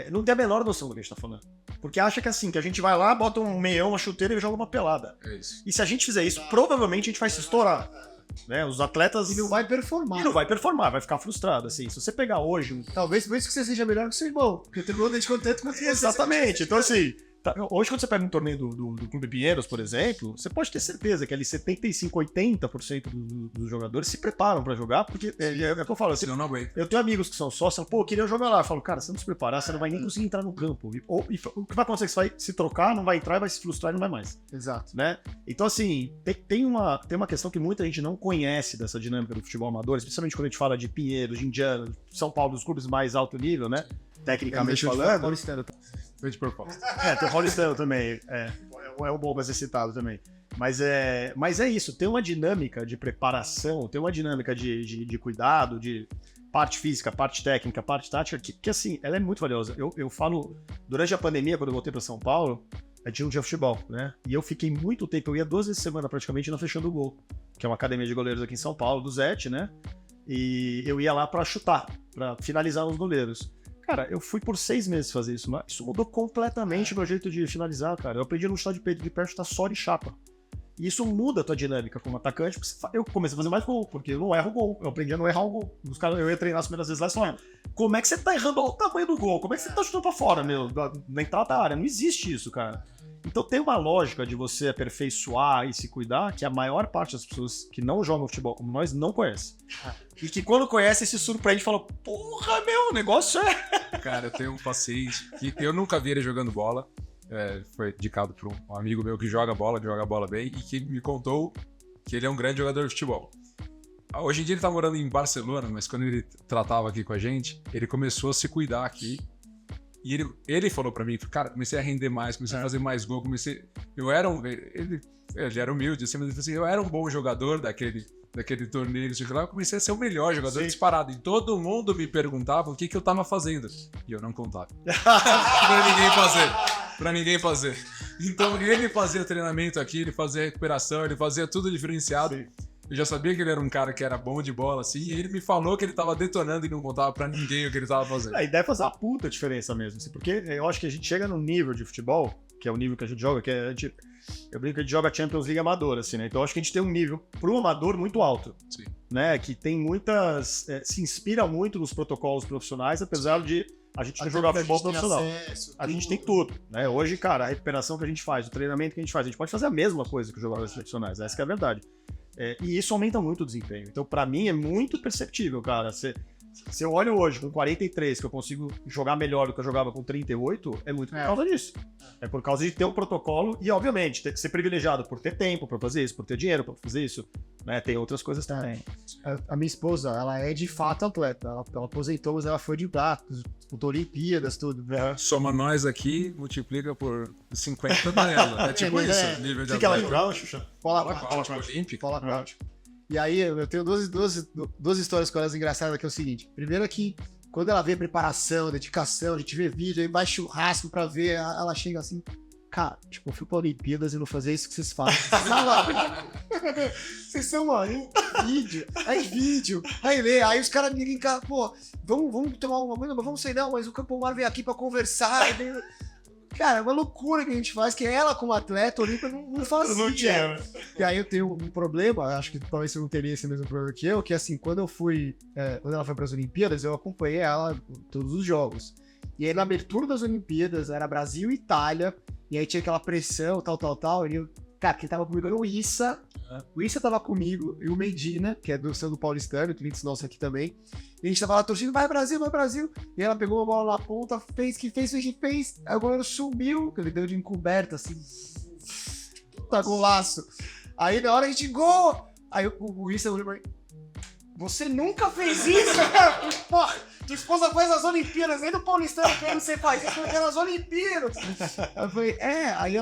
não tem a menor noção do que a gente tá falando. Porque acha que assim, que a gente vai lá, bota um meião, uma chuteira e joga uma pelada. É isso. E se a gente fizer isso, provavelmente a gente vai se estourar. Né? Os atletas. E não vai performar. E não vai performar, vai ficar frustrado. Assim. Se você pegar hoje. Talvez por isso que você seja melhor que o seu irmão. Porque todo mundo é descontente com você. Exatamente. Então, assim. Hoje, quando você pega um torneio do Clube Pinheiros, por exemplo, você pode ter certeza que ali 75%, 80% dos jogadores se preparam pra jogar, porque é o que eu falo. Senão não aguenta. Eu tenho amigos que são sócios, pô, eu queria jogar lá. Eu falo, cara, se não se preparar, você não vai nem conseguir entrar no campo. O que vai acontecer é que você vai se trocar, não vai entrar, vai se frustrar e não vai mais. Exato. Né? Então, assim, tem uma questão que muita gente não conhece dessa dinâmica do futebol amador, especialmente quando a gente fala de Pinheiros, de Indiana, São Paulo, dos clubes mais alto nível, né? Tecnicamente falando. Foi de propósito. Tem o Paulistano também. É um bom pra ser citado também. Mas é isso, tem uma dinâmica de preparação, tem uma dinâmica de cuidado, de parte física, parte técnica, parte tática, que assim, ela é muito valiosa. Eu falo, durante a pandemia, quando eu voltei pra São Paulo, a gente não tinha futebol, né? E eu fiquei muito tempo, eu ia 2 vezes por semana praticamente na Fechando o Gol, que é uma academia de goleiros aqui em São Paulo, do Zete, né? E eu ia lá pra chutar, pra finalizar os goleiros. Cara, eu fui por 6 meses fazer isso, mas isso mudou completamente o meu jeito de finalizar, cara. Eu aprendi a não chutar de peito de pé, chutar só de chapa. E isso muda a tua dinâmica como atacante. Eu comecei a fazer mais gol, porque eu não erro o gol. Eu aprendi a não errar o gol. Eu ia treinar as primeiras vezes lá e falava, como é que você tá errando o tamanho do gol? Como é que você tá chutando pra fora, meu? Na entrada da área. Não existe isso, cara. Então tem uma lógica de você aperfeiçoar e se cuidar que a maior parte das pessoas que não jogam futebol como nós não conhece. E que quando conhece se surpreende e fala, porra, meu, o negócio é... Cara, eu tenho um paciente que eu nunca vi ele jogando bola. Foi indicado por um amigo meu que joga bola bem, e que me contou que ele é um grande jogador de futebol. Hoje em dia ele tá morando em Barcelona, mas quando ele tratava aqui com a gente, ele começou a se cuidar aqui. E ele falou pra mim, cara, comecei a render mais, comecei a fazer mais gol, ele era humilde, assim, mas ele falou assim, eu era um bom jogador daquele torneio, eu comecei a ser o melhor jogador disparado. E todo mundo me perguntava o que eu tava fazendo. E eu não contava. Pra ninguém fazer. Então ele fazia treinamento aqui, ele fazia recuperação, ele fazia tudo diferenciado. Sim. Eu já sabia que ele era um cara que era bom de bola, assim, e ele me falou que ele tava detonando e não contava pra ninguém o que ele tava fazendo. E deve fazer uma puta diferença mesmo, assim, porque eu acho que a gente chega num nível de futebol, que é o nível que a gente joga, eu brinco que a gente joga Champions League amador, assim, né? Então eu acho que a gente tem um nível pro amador muito alto. Sim. Né? Que tem muitas... se inspira muito nos protocolos profissionais, apesar de a gente não jogar futebol profissional. A gente tem tudo, né? Hoje, cara, a recuperação que a gente faz, o treinamento que a gente pode fazer a mesma coisa que os jogadores profissionais, essa que é a verdade. E isso aumenta muito o desempenho. Então, pra mim, é muito perceptível, cara. Se eu olho hoje com 43, que eu consigo jogar melhor do que eu jogava com 38, é muito por causa disso. É por causa de ter um protocolo e, obviamente, ser privilegiado por ter tempo pra fazer isso, por ter dinheiro pra fazer isso. Né? Tem outras coisas também. A minha esposa, ela é de fato atleta. Ela aposentou, mas ela foi de prato, disputou Olimpíadas, tudo. Soma nós aqui, multiplica por 50 dela. É tipo isso, nível de atleta. O que ela jogava, Xuxa? Bola olímpica. E aí, eu tenho duas histórias com elas engraçadas, que é o seguinte. Primeiro é que, quando ela vê preparação, dedicação, a gente vê vídeo, aí vai churrasco pra ver, ela chega assim, cara, tipo, eu fui pra Olimpíadas e não fazer isso que vocês fazem. Vocês são lá, vídeo, aí lê, aí os caras me ligam, pô, vamos tomar uma coisa, mas vamos sei não, mas o Campo Mar veio aqui pra conversar, cara, é uma loucura que a gente faz, que ela, como atleta olímpica, não fazia. Não tinha, né? E aí eu tenho um problema, acho que talvez você não teria esse mesmo problema que eu, que assim, quando ela foi para as Olimpíadas, eu acompanhei ela em todos os jogos. E aí na abertura das Olimpíadas, era Brasil e Itália, e aí tinha aquela pressão, tal, e cara, quem tava comigo era o Issa tava comigo, e o Medina, que é do São Paulistano, clientes nossos aqui também, e a gente tava lá torcendo, vai Brasil, e ela pegou uma bola na ponta, fez, aí o goleiro subiu, que ele deu de encoberta, assim, puta golaço. Aí na hora a gente, gol! Aí o Issa olhou pra mim, você nunca fez isso, cara? Porra, tua esposa faz as Olimpíadas, aí do Paulistano, que você faz isso porque é nas Olimpíadas. Eu falei, aí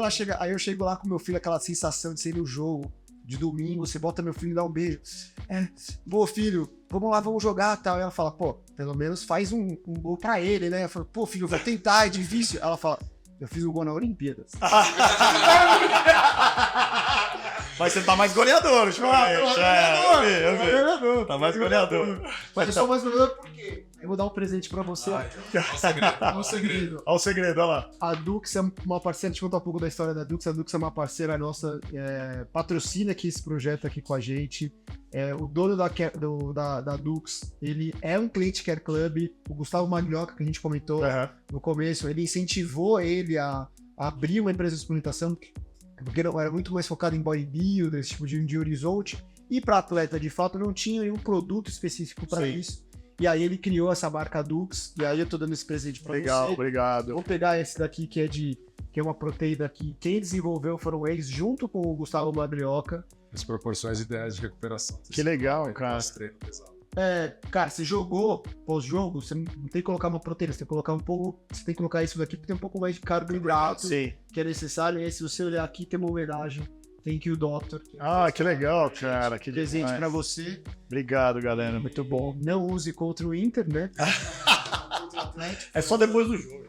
eu chego lá com meu filho, aquela sensação de ser no jogo, de domingo, você bota meu filho e dá um beijo. Boa, filho, vamos lá, vamos jogar e tal. E ela fala, pô, pelo menos faz um gol pra ele, né? Eu falo, pô, filho, vai tentar, é difícil. Ela fala, eu fiz um gol na Olimpíadas. Mas você tá mais goleador, Tá mais goleador. Mas eu sou mais goleador por quê? Eu vou dar um presente pra você. Olha o segredo. Olha o segredo, olha lá. A Dux é uma parceira, deixa eu contar um pouco da história da Dux. A Dux é uma parceira nossa, patrocina aqui esse projeto aqui com a gente. O dono da Dux, ele é um cliente Care Club. O Gustavo Maglioca, que a gente comentou no começo, ele incentivou ele a abrir uma empresa de suplementação, porque não era muito mais focado em bodybuilder, esse tipo de horizonte. E para atleta, de fato, não tinha nenhum produto específico para isso. E aí ele criou essa marca Dux, e aí eu tô dando esse presente pra você. Legal, obrigado. Vou pegar esse daqui que é uma proteína que quem desenvolveu foram eles, junto com o Gustavo Maglioca. As proporções ideais de recuperação. Que legal, cara. Cara, você jogou pós-jogo, você não tem que colocar uma proteína, você tem que colocar você tem que colocar isso daqui porque tem um pouco mais de carboidrato que é necessário. E aí, se você olhar aqui, tem uma homenagem. Thank you, Doctor. Que legal, cara. Que presente pra você. Obrigado, galera. Muito bom. Não use contra o Inter, né? Contra o Atlético. É só depois do jogo.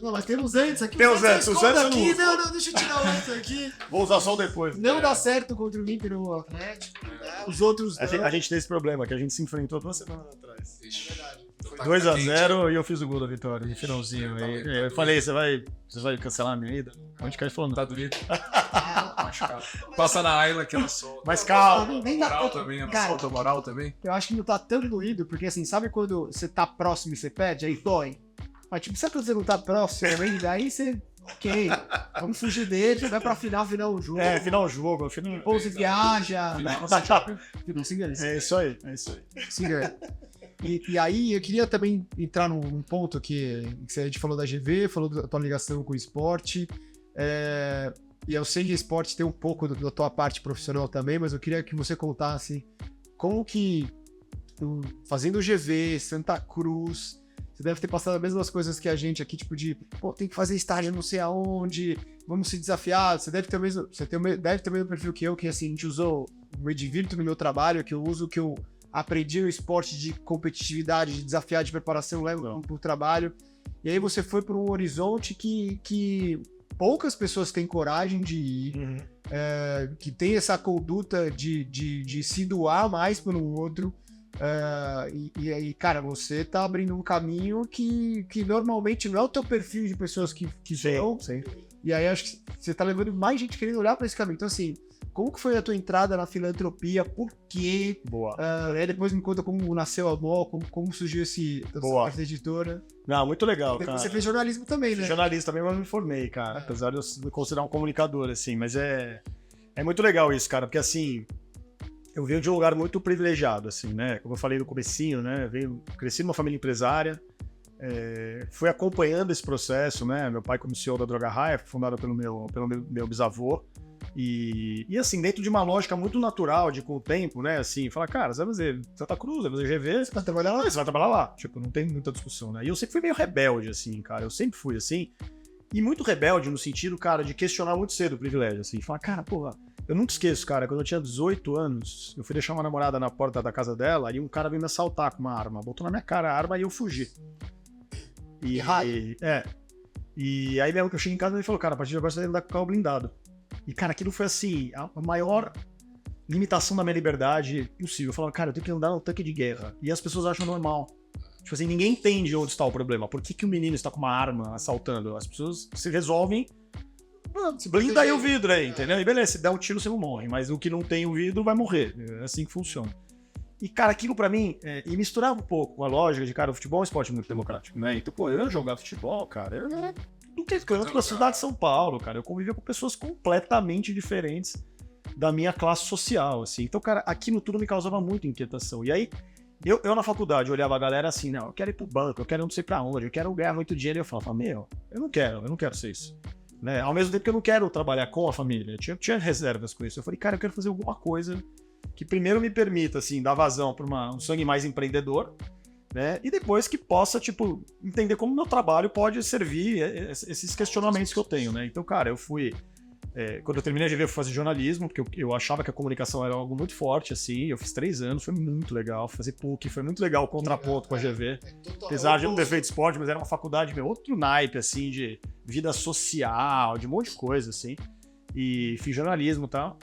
Não, mas temos antes aqui. Tem os antes aqui. Não, deixa eu tirar o antes aqui. Vou usar só o depois. Não dá certo contra o Inter ou o Atlético. Os outros. A gente tem esse problema, que a gente se enfrentou 2 semanas atrás. É verdade. 2-0 e eu fiz o gol da vitória, no finalzinho. Eu falei, você vai cancelar a minha ida? Onde que ele falou? Tá doído. Passa na Ayla que ela solta. Mas calma. Nem dá Moral tanto. também, ela Cara, solta moral também. eu acho que não tá tão doído, porque assim, sabe quando você tá próximo e você perde, aí dói? Mas tipo, sabe quando você não tá próximo, aí você... Ok, vamos fugir dele, vai pra final o jogo. Final do jogo, final. Ou você viaja. Não se engane. É isso aí. Se engane. E aí, eu queria também entrar num ponto que a gente falou da GV, falou da tua ligação com o esporte. E eu sei que o esporte tem um pouco da tua parte profissional também, mas eu queria que você contasse como que, fazendo o GV, Santa Cruz, você deve ter passado as mesmas coisas que a gente aqui, tipo de, pô, tem que fazer estágio não sei aonde, vamos se desafiar. Você deve ter o mesmo, deve ter o mesmo perfil que eu, que assim, a gente usou o Edvirto no meu trabalho, que eu uso, que eu aprendi o esporte de competitividade, de desafiar, de preparação, levo pro trabalho. E aí você foi para um horizonte que poucas pessoas têm coragem de ir, que tem essa conduta de se doar mais pelo outro. E aí, cara, você tá abrindo um caminho que normalmente não é o teu perfil de pessoas que vão. Sim. E aí acho que você tá levando mais gente querendo olhar pra esse caminho. Então, assim, como que foi a tua entrada na filantropia? Por quê? Boa. Aí depois me conta como nasceu a MOL, como surgiu essa editora. Não, muito legal, Depois cara. você fez jornalismo também, né? Jornalista também, mas eu me formei, cara. Apesar de eu me considerar um comunicador, assim. Mas é muito legal isso, cara, porque assim, eu venho de um lugar muito privilegiado, assim, né? Como eu falei no comecinho, né? Cresci numa família empresária, fui acompanhando esse processo, né? Meu pai como CEO da Droga Raia, fundada pelo meu bisavô. E assim, dentro de uma lógica muito natural de com o tempo, né? Assim, falar, cara, você vai fazer Santa Cruz, vai fazer GV, você vai trabalhar lá, você vai trabalhar lá. Tipo, não tem muita discussão, né? E eu sempre fui meio rebelde, assim, cara. Eu sempre fui assim. E muito rebelde no sentido, cara, de questionar muito cedo o privilégio, assim. Falar, cara, porra, eu nunca esqueço, cara, quando eu tinha 18 anos, eu fui deixar uma namorada na porta da casa dela e um cara veio me assaltar com uma arma. Botou na minha cara a arma e eu fugi. E aí mesmo que eu cheguei em casa, ele falou, cara, a partir de agora você vai andar com o carro blindado. E, cara, aquilo foi, assim, a maior limitação da minha liberdade possível. Eu falava, cara, eu tenho que andar no tanque de guerra. E as pessoas acham normal. Tipo assim, ninguém entende onde está o problema. Por que o menino está com uma arma assaltando? As pessoas se resolvem, se blinda aí o vidro aí, entendeu? E beleza, se der um tiro você não morre. Mas o que não tem o vidro vai morrer. É assim que funciona. E, cara, aquilo pra mim, e misturava um pouco a lógica de, cara, o futebol é um esporte muito democrático, né? Então, pô, eu ia jogar futebol, cara, eu não tenho canto na cidade de São Paulo, cara. Eu convivia com pessoas completamente diferentes da minha classe social, assim. Então, cara, aquilo tudo me causava muita inquietação. E aí, eu na faculdade olhava a galera assim, não, eu quero ir pro banco, eu quero não sei pra onde, eu quero ganhar muito dinheiro. E eu falava, meu, eu não quero ser isso. Né? Ao mesmo tempo que eu não quero trabalhar com a família. Eu tinha reservas com isso. Eu falei, cara, eu quero fazer alguma coisa que primeiro me permita, assim, dar vazão pra um sangue mais empreendedor, né? E depois que possa, tipo, entender como o meu trabalho pode servir esses questionamentos que eu tenho, né? Então, cara, eu fui... quando eu terminei a GV, eu fui fazer jornalismo, porque eu achava que a comunicação era algo muito forte, assim. Eu fiz 3 anos, foi muito legal. Fazer PUC, foi muito legal o contraponto com a GV. Apesar de eu não ter feito esporte, mas era uma faculdade, outro naipe, assim, de vida social, de um monte de coisa, assim. E fiz jornalismo e tal.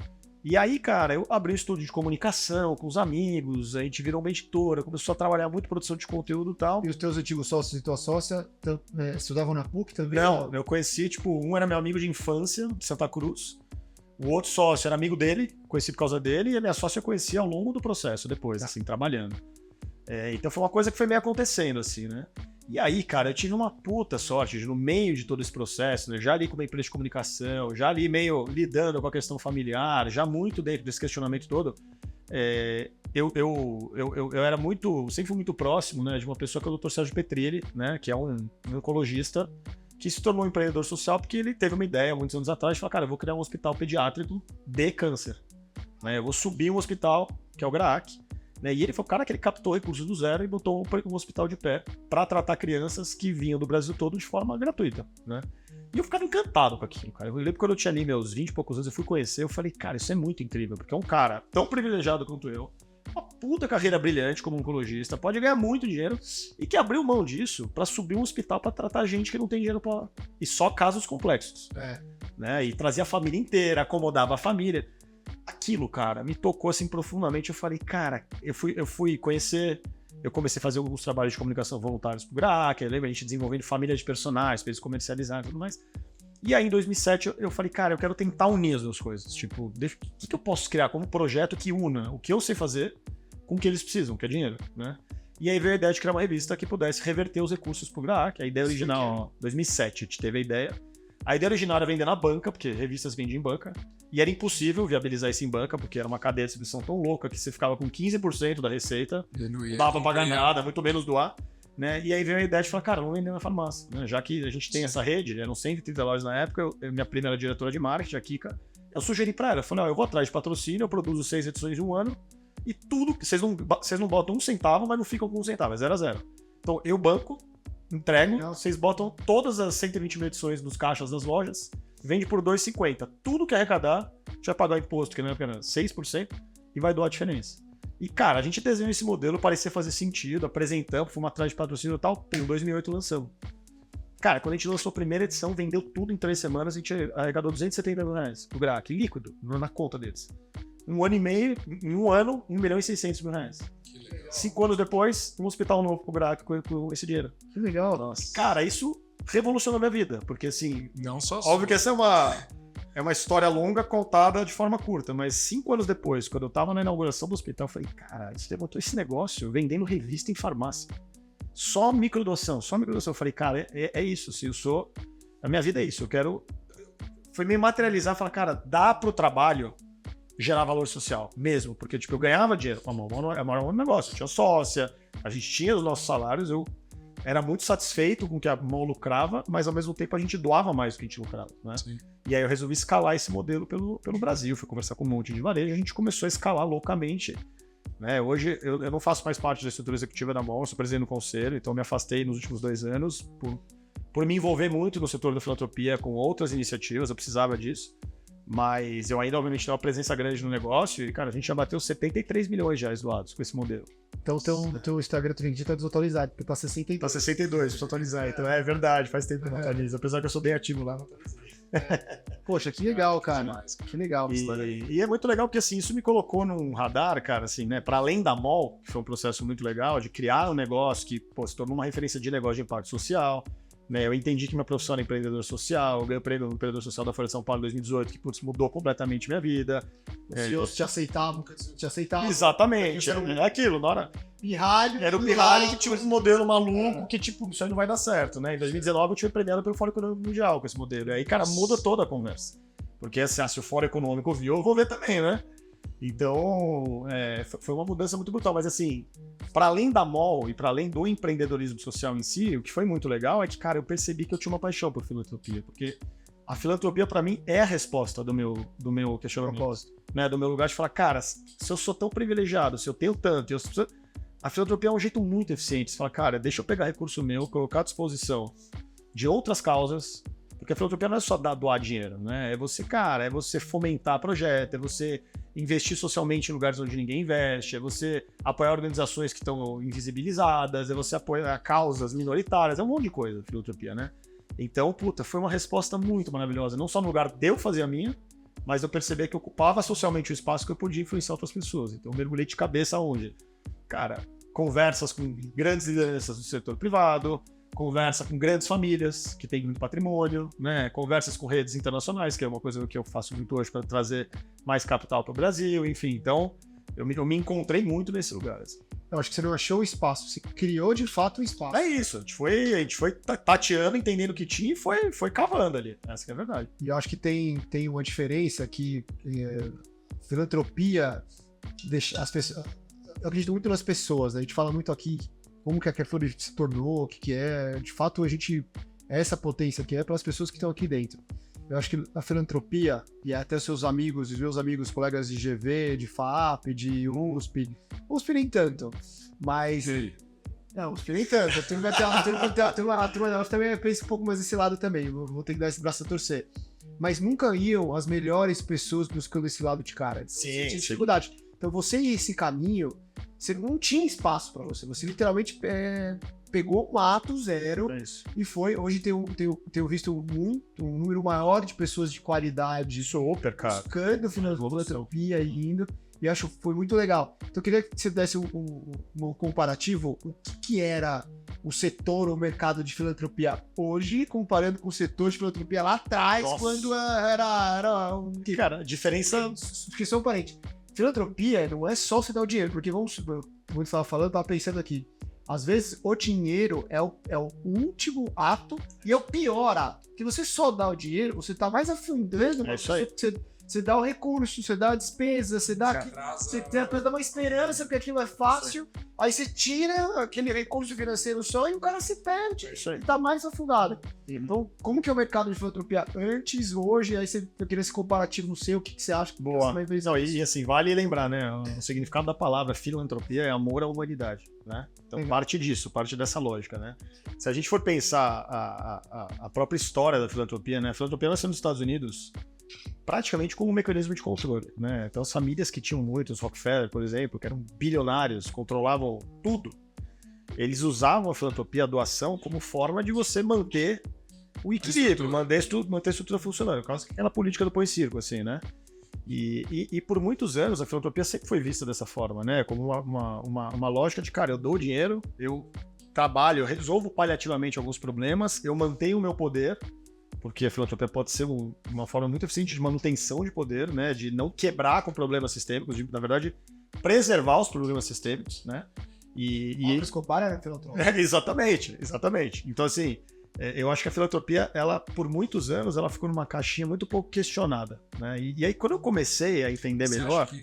E aí, cara, eu abri um estúdio de comunicação com os amigos, a gente virou uma editora, começou a trabalhar muito produção de conteúdo e tal. E os teus antigos sócios e tua sócia estudavam na PUC também? Não, eu conheci, tipo, um era meu amigo de infância, de Santa Cruz, o outro sócio era amigo dele, conheci por causa dele, e a minha sócia eu conheci ao longo do processo, depois, assim, trabalhando. Então foi uma coisa que foi meio acontecendo, assim, né? E aí, cara, eu tive uma puta sorte de, no meio de todo esse processo, né, já ali com uma empresa de comunicação, já ali meio lidando com a questão familiar, já muito dentro desse questionamento todo, eu era muito, sempre fui muito próximo, né, de uma pessoa que é o Dr. Sérgio Petrilli, né, que é um oncologista que se tornou um empreendedor social porque ele teve uma ideia muitos anos atrás de falar, cara, eu vou criar um hospital pediátrico de câncer, né, eu vou subir um hospital, que é o GRAAC, né, e ele foi o cara que ele captou recursos do zero e botou um hospital de pé para tratar crianças que vinham do Brasil todo de forma gratuita, né? E eu ficava encantado com aquilo, cara. Eu lembro quando eu tinha ali meus 20 e poucos anos, eu fui conhecer, eu falei, cara, isso é muito incrível, porque é um cara tão privilegiado quanto eu, uma puta carreira brilhante como oncologista, pode ganhar muito dinheiro e que abriu mão disso para subir um hospital para tratar gente que não tem dinheiro para e só casos complexos, né? E trazia a família inteira, acomodava a família. Aquilo, cara, me tocou assim profundamente. Eu falei, cara, eu fui conhecer, eu comecei a fazer alguns trabalhos de comunicação voluntários pro GRAAC, lembra? A gente desenvolvendo família de personagens, pra eles comercializarem e tudo mais. E aí, em 2007, eu falei, cara, eu quero tentar unir as duas coisas. Tipo, o que eu posso criar como projeto que una o que eu sei fazer com o que eles precisam, que é dinheiro, né? E aí veio a ideia de criar uma revista que pudesse reverter os recursos pro GRAAC. A ideia original, 2007, a gente teve a ideia. A ideia original era vender na banca, porque revistas vendiam em banca. E era impossível viabilizar isso em banca, porque era uma cadeia de distribuição tão louca que você ficava com 15% da receita, não dava pra pagar nada, muito menos doar. Né? E aí veio a ideia de falar, cara, vamos vender na farmácia. Né? Já que a gente tem essa rede, eram 130 lojas na época, minha prima era diretora de marketing, a Kika, eu sugeri pra ela, eu falei, eu vou atrás de patrocínio, eu produzo 6 edições em um ano, e tudo, vocês não botam um centavo, mas não ficam com um centavo, é 0 a 0. Então eu banco, entrego, vocês botam todas as 120 mil edições nos caixas das lojas, vende por R$ 2,50. Tudo que arrecadar, já vai pagar imposto, que não é apenas 6%, e vai doar a diferença. E, cara, a gente desenhou esse modelo, parecia fazer sentido, apresentamos, fomos atrás de patrocínio e tal, em 2008 lançamos. Cara, quando a gente lançou a primeira edição, vendeu tudo em 3 semanas, a gente arrecadou R$270 mil pro GRAAC, líquido, na conta deles. Um ano e meio, em um ano, R$1.600.000. 5 anos depois, um hospital novo pro GRAAC com esse dinheiro. Que legal, nossa. Cara, isso revolucionou minha vida, porque assim, Não só óbvio que essa é uma história longa contada de forma curta, mas 5 anos depois, quando eu tava na inauguração do hospital, eu falei, cara, você levantou esse negócio vendendo revista em farmácia. Só microdoação. Eu falei, cara, é isso, assim, a minha vida é isso, eu quero... Foi me materializar, falar, cara, dá pro trabalho gerar valor social, mesmo, porque, tipo, eu ganhava dinheiro com a mão, era um negócio, eu tinha sócia, a gente tinha os nossos salários, eu era muito satisfeito com o que a mão lucrava, mas ao mesmo tempo a gente doava mais do que a gente lucrava, né? Sim. E aí eu resolvi escalar esse modelo pelo Brasil, fui conversar com um monte de varejo, a gente começou a escalar loucamente, né? Hoje eu não faço mais parte da estrutura executiva da mão, sou presidente do conselho, então me afastei nos últimos 2 anos por me envolver muito no setor da filantropia com outras iniciativas, eu precisava disso, mas eu ainda obviamente tenho uma presença grande no negócio e, cara, a gente já bateu 73 milhões de reais doados com esse modelo. Então o teu Instagram, tu acredita, tá desatualizado, porque tá 62. Tá 62, preciso atualizar, então é verdade, faz tempo que eu não atualizo, apesar que eu sou bem ativo lá. Poxa, que legal, cara. Que legal. E é muito legal porque, assim, isso me colocou num radar, cara, assim, né, para além da mall, que foi um processo muito legal de criar um negócio que, pô, se tornou uma referência de negócio de impacto social, né, eu entendi que minha profissão era empreendedor social, eu ganhei o prêmio do empreendedor social da Folha de São Paulo em 2018, que, putz, mudou completamente minha vida. Os senhores te aceitavam, te aceitavam. Exatamente, é aquilo, na hora... Pirralho. Era o Pirralho que tinha um modelo maluco que, tipo, isso aí não vai dar certo, né? Em 2019 eu tive premiado pelo Fórum Econômico Mundial com esse modelo. E aí, cara, muda toda a conversa. Porque, assim, se o Fórum Econômico viu, eu vou ver também, né? Então, foi uma mudança muito brutal. Mas, assim, para além da mall e para além do empreendedorismo social em si, o que foi muito legal é que, cara, eu percebi que eu tinha uma paixão por filantropia. Porque a filantropia, para mim, é a resposta do meu questionamento. Né? Do meu lugar de falar, cara, se eu sou tão privilegiado, se eu tenho tanto, a filantropia é um jeito muito eficiente. Você fala, cara, deixa eu pegar recurso meu, colocar à disposição de outras causas, porque a filantropia não é só doar dinheiro, né? É você, cara, é você fomentar projeto, é você investir socialmente em lugares onde ninguém investe, é você apoiar organizações que estão invisibilizadas, é você apoiar causas minoritárias, é um monte de coisa, a filantropia, né? Então, puta, foi uma resposta muito maravilhosa, não só no lugar de eu fazer a minha, mas eu percebi que eu ocupava socialmente o espaço que eu podia influenciar outras pessoas. Então, eu mergulhei de cabeça aonde? Cara, conversas com grandes lideranças do setor privado, conversa com grandes famílias que têm muito patrimônio, né? Conversas com redes internacionais, que é uma coisa que eu faço muito hoje para trazer mais capital para o Brasil, enfim. Então, eu me encontrei muito nesse lugar. Assim. Eu acho que você não achou o espaço, você criou de fato um espaço. É isso, a gente foi tateando, entendendo o que tinha e foi cavando ali. Essa que é a verdade. E eu acho que tem uma diferença que filantropia deixa as pessoas... Eu acredito muito nas pessoas, né? A gente fala muito aqui como que a Carrefour se tornou, o que é. De fato, a gente é essa potência que é pelas pessoas que estão aqui dentro. Eu acho que a filantropia, e até seus amigos, os meus amigos, colegas de GV, de FAP, de USP nem tanto, mas... Não, USP nem tanto. Tem uma turma também pensa um pouco mais desse lado também, vou ter que dar esse braço a torcer. Mas nunca iam as melhores pessoas buscando esse lado de cara. Sim, tinha dificuldade. Então você ir esse caminho, você não tinha espaço pra você. Você literalmente pegou um ato zero e foi. Hoje tenho visto um número maior de pessoas de qualidade super, cara, buscando filantropia e indo. E acho que foi muito legal. Então eu queria que você desse um comparativo, o que era o setor, o mercado de filantropia hoje, comparando com o setor de filantropia lá atrás, Nossa. quando era um... Cara, a diferença... Porque só um parente. Filantropia não é só você dar o dinheiro, porque vamos supor, como você estava falando, eu estava pensando aqui. Às vezes o dinheiro é o último ato e é o pior ato. Porque você só dá o dinheiro, você está mais afundando. É isso aí. Você dá o recurso, você dá a despesa, você dá você dá uma esperança porque aquilo é fácil, aí você tira aquele recurso financeiro só e o cara se perde. É isso aí. E tá mais afundado. Então, como que é o mercado de filantropia antes, hoje? Aí eu queria esse comparativo no seu, o que você acha? Boa. Você vai ver isso. Não, e assim, vale lembrar, né? O significado da palavra filantropia é amor à humanidade, né? Então, parte disso, parte dessa lógica, né? Se a gente for pensar a própria história da filantropia, né? A filantropia nasceu nos Estados Unidos praticamente como um mecanismo de controle, né? Então, as famílias que tinham muitos, Rockefeller, por exemplo, que eram bilionários, controlavam tudo, eles usavam a filantropia, a doação, como forma de você manter o equilíbrio, manter a estrutura funcionando, por causa daquela política do põe circo, assim, né? E por muitos anos a filantropia sempre foi vista dessa forma, né? Como uma lógica de, cara, eu dou dinheiro, eu trabalho, eu resolvo paliativamente alguns problemas, eu mantenho o meu poder, porque a filantropia pode ser uma forma muito eficiente de manutenção de poder, né? De não quebrar com problemas sistêmicos, de, na verdade, preservar os problemas sistêmicos, né? O Escobar era filantrópico. Exatamente. Então, assim, eu acho que a filantropia, ela, por muitos anos, ela ficou numa caixinha muito pouco questionada, né? E aí, quando eu comecei a entender melhor... Acha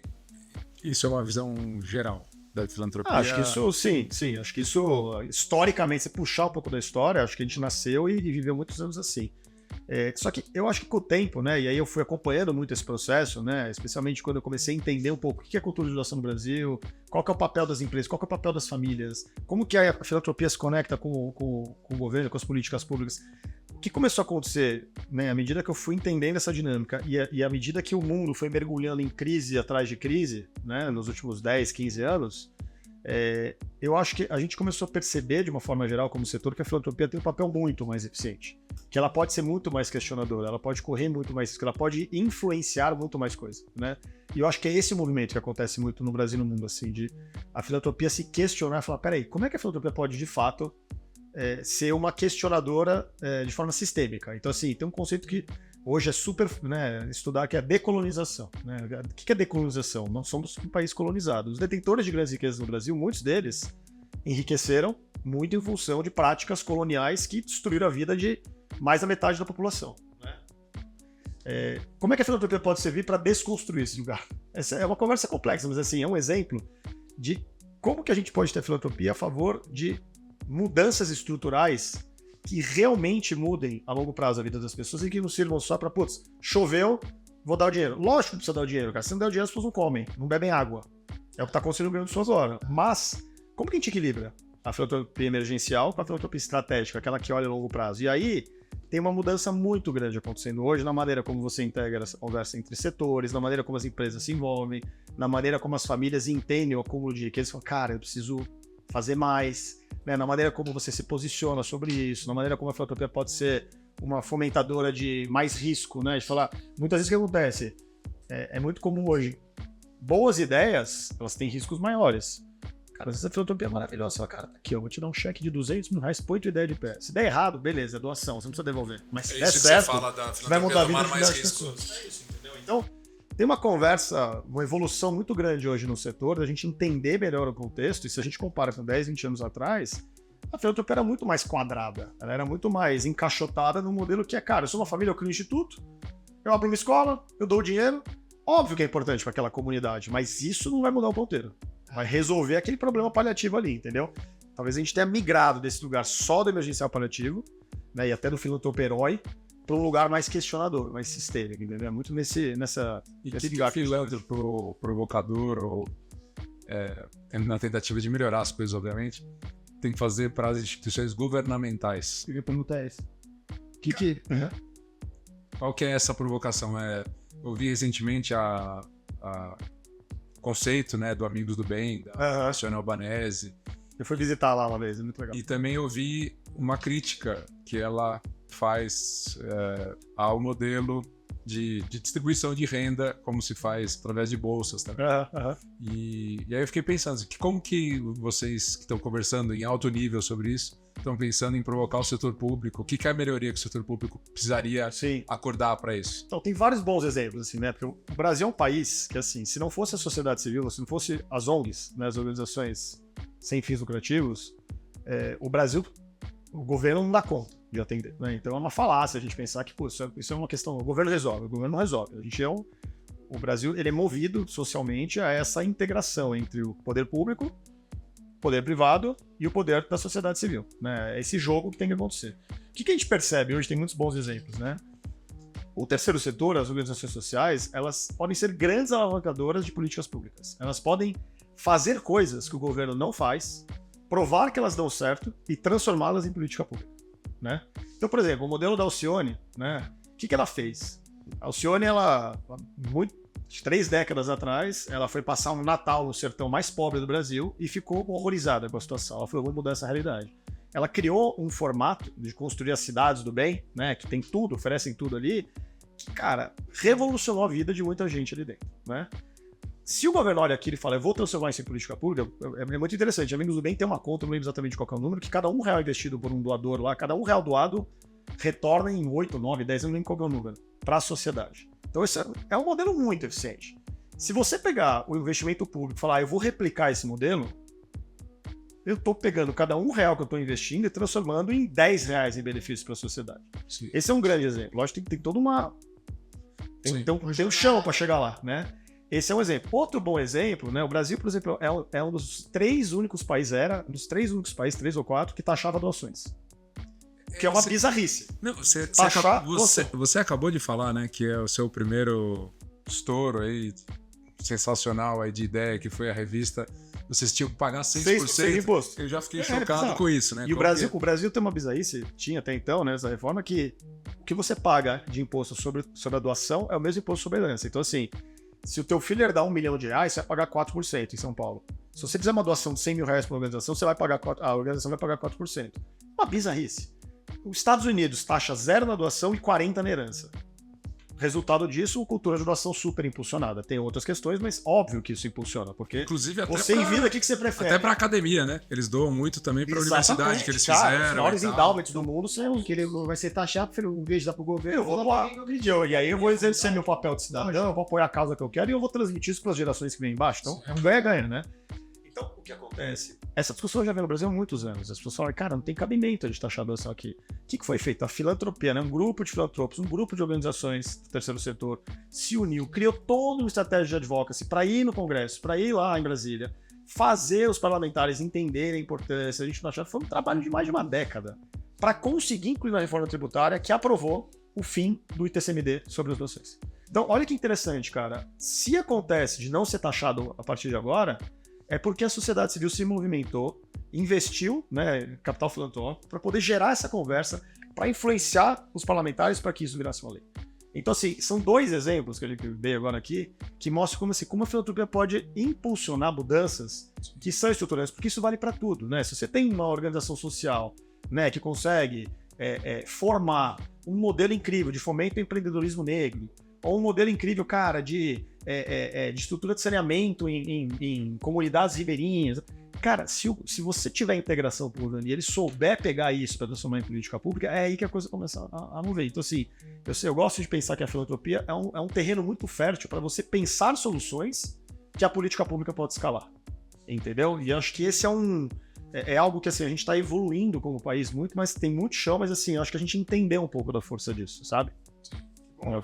que isso é uma visão geral da filantropia? Acho que isso, sim. Acho que isso, historicamente, se puxar um pouco da história, acho que a gente nasceu e viveu muitos anos assim. Só que eu acho que com o tempo, né, e aí eu fui acompanhando muito esse processo, né, especialmente quando eu comecei a entender um pouco o que é cultura de doação no Brasil, qual que é o papel das empresas, qual que é o papel das famílias, como que a filantropia se conecta com o governo, com as políticas públicas. O que começou a acontecer, né, à medida que eu fui entendendo essa dinâmica e à medida que o mundo foi mergulhando em crise atrás de crise, né, nos últimos 10, 15 anos, eu acho que a gente começou a perceber, de uma forma geral, como setor, que a filantropia tem um papel muito mais eficiente. Que ela pode ser muito mais questionadora, ela pode correr muito mais risco, ela pode influenciar muito mais coisa, né? E eu acho que é esse movimento que acontece muito no Brasil e no mundo, assim, de a filantropia se questionar e falar, peraí, como é que a filantropia pode, de fato, ser uma questionadora de forma sistêmica? Então, assim, tem um conceito que hoje é super, né, estudar, que é a decolonização, né? O que é decolonização? Nós somos um país colonizado. Os detentores de grandes riquezas no Brasil, muitos deles enriqueceram muito em função de práticas coloniais que destruíram a vida de mais da metade da população, né? Como é que a filantropia pode servir para desconstruir esse lugar? Essa é uma conversa complexa, mas assim, é um exemplo de como que a gente pode ter filantropia a favor de mudanças estruturais que realmente mudem a longo prazo a vida das pessoas e que não sirvam só para, putz, choveu, vou dar o dinheiro. Lógico que precisa dar o dinheiro, cara. Se não der o dinheiro, as pessoas não comem, não bebem água. É o que está acontecendo no Rio Grande do Sul agora. Mas, como que a gente equilibra a filantropia emergencial com a filantropia estratégica, aquela que olha a longo prazo? E aí, tem uma mudança muito grande acontecendo hoje na maneira como você integra essa conversa entre setores, na maneira como as empresas se envolvem, na maneira como as famílias entendem o acúmulo de riqueza e falam, cara, eu preciso fazer mais, né? Na maneira como você se posiciona sobre isso, na maneira como a filantropia pode ser uma fomentadora de mais risco, né? De falar, muitas vezes o que acontece? É muito comum hoje. Boas ideias, elas têm riscos maiores. Cara, às vezes a filantropia é maravilhosa. Você fala, cara, aqui, eu vou te dar um cheque de 200 mil reais, põe tua ideia de pé. Se der errado, beleza, é doação, você não precisa devolver. Mas se der certo, você vai mudar a vida de milhares de pessoas. É isso, entendeu? Então, tem uma conversa, uma evolução muito grande hoje no setor, da gente entender melhor o contexto, e se a gente compara com 10, 20 anos atrás, a filantropia era muito mais quadrada, ela era muito mais encaixotada no modelo que é, cara, eu sou uma família, eu crio um instituto, eu abro uma escola, eu dou o dinheiro, óbvio que é importante para aquela comunidade, mas isso não vai mudar o ponteiro. Vai resolver aquele problema paliativo ali, entendeu? Talvez a gente tenha migrado desse lugar só do emergencial paliativo, né, e até do filantropo herói, para um lugar mais questionador, mais sistêmico, entendeu? É muito nessa... E que filântropo provocador, ou na tentativa de melhorar as coisas, obviamente, tem que fazer para as instituições governamentais. Eu ia perguntar essa. Qual que é essa provocação? Eu vi recentemente a conceito, né, do Amigos do Bem, da Sônia Albanese. Eu fui visitar lá uma vez, é muito legal. E também eu vi uma crítica que ela faz ao modelo de distribuição de renda, como se faz através de bolsas também. E aí eu fiquei pensando, assim, como que vocês que estão conversando em alto nível sobre isso, estão pensando em provocar o setor público? O que é a melhoria que o setor público precisaria Sim. acordar para isso? Então, tem vários bons exemplos, assim, né? Porque o Brasil é um país que, assim, se não fosse a sociedade civil, se não fosse as ONGs, né, as organizações sem fins lucrativos, o Brasil, o governo não dá conta de atender, né? Então é uma falácia a gente pensar que, pô, isso é uma questão, o governo resolve, o governo não resolve. A gente o Brasil, ele é movido socialmente a essa integração entre o poder público, poder privado e o poder da sociedade civil, né? É esse jogo que tem que acontecer. O que a gente percebe hoje? Tem muitos bons exemplos, né? O terceiro setor, as organizações sociais, elas podem ser grandes alavancadoras de políticas públicas. Elas podem fazer coisas que o governo não faz, provar que elas dão certo e transformá-las em política pública, né? Então, por exemplo, o modelo da Alcione, né? O que ela fez? A Alcione, de 3 décadas atrás, ela foi passar um Natal no sertão mais pobre do Brasil e ficou horrorizada com a situação. Ela falou, vou mudar essa realidade. Ela criou um formato de construir as cidades do bem, né? Que tem tudo, oferecem tudo ali, que, cara, revolucionou a vida de muita gente ali dentro, né? Se o governo olha aquilo e fala, eu vou transformar isso em política pública, é muito interessante. Amigos do Bem tem uma conta, não lembro exatamente qual é o número, que cada R$1 investido por um doador lá, cada R$1 doado retorna em 8, 9, 10, eu não lembro qual é o número, para a sociedade. Então esse é um modelo muito eficiente. Se você pegar o investimento público e falar, eu vou replicar esse modelo, eu estou pegando cada R$1 que eu estou investindo e transformando em R$10 em benefício para a sociedade. Sim. Esse é um grande exemplo. Lógico que tem toda uma... Tem um chão para chegar lá, né? Esse é um exemplo. Outro bom exemplo, né? O Brasil, por exemplo, é um dos 3 únicos países, dos 3 únicos países, 3 ou 4, que taxava doações. Que é uma bizarrice. Não, Taxar você acabou de falar, né, que é o seu primeiro estouro aí, sensacional aí de ideia, que foi a revista. Vocês tinham que pagar 6% de imposto. Eu já fiquei chocado com isso, né? E o Brasil tem uma bizarrice, tinha até então, né, essa reforma, que o que você paga de imposto sobre a doação é o mesmo imposto sobre a herança. Então, assim, se o teu filho herdar R$1 milhão, você vai pagar 4% em São Paulo. Se você fizer uma doação de R$100 mil para a organização, a organização vai pagar 4%. Uma bizarrice. Os Estados Unidos taxa 0 na doação e 40% na herança. Resultado disso, cultura de doação super impulsionada. Tem outras questões, mas óbvio que isso impulsiona, porque inclusive até você em vida, o que você prefere? Até pra academia, né? Eles doam muito também pra universidade que eles Cara, fizeram. os maiores endowments do mundo são Que ele vai ser taxado, em vez de dar pro governo, eu vou dar pra quem eu e aí eu vou exercer meu papel de cidadão, eu vou apoiar a causa que eu quero e eu vou transmitir isso para as gerações que vêm embaixo. Então, é um ganha-ganha, né? Então, o que acontece? Essa discussão já vem no Brasil há muitos anos. As pessoas falam, cara, não tem cabimento a gente taxar a doação aqui. O que foi feito? A filantropia, né? Um grupo de filantropos, um grupo de organizações do terceiro setor se uniu, criou toda uma estratégia de advocacy para ir no Congresso, para ir lá em Brasília, fazer os parlamentares entenderem a importância. A gente taxar. Foi um trabalho de mais de uma década para conseguir incluir na reforma tributária que aprovou o fim do ITCMD sobre as doações. Então, olha que interessante, cara. Se acontece de não ser taxado a partir de agora, é porque a sociedade civil se movimentou, investiu, né, capital filantrópico, para poder gerar essa conversa, para influenciar os parlamentares para que isso virasse uma lei. Então, assim, são 2 exemplos que a gente veio agora aqui, que mostram como a filantropia pode impulsionar mudanças que são estruturais, porque isso vale para tudo, né? Se você tem uma organização social, né, que consegue formar um modelo incrível de fomento ao empreendedorismo negro, ou um modelo incrível, cara, de estrutura de saneamento em comunidades ribeirinhas. Cara, se você tiver integração com o governo e ele souber pegar isso para transformar em política pública, é aí que a coisa começa a mover. Então, assim, eu gosto de pensar que a filantropia é um terreno muito fértil para você pensar soluções que a política pública pode escalar. Entendeu? E acho que esse é algo que, assim, a gente está evoluindo como país muito, mas tem muito chão, mas, assim, acho que a gente entendeu um pouco da força disso, sabe?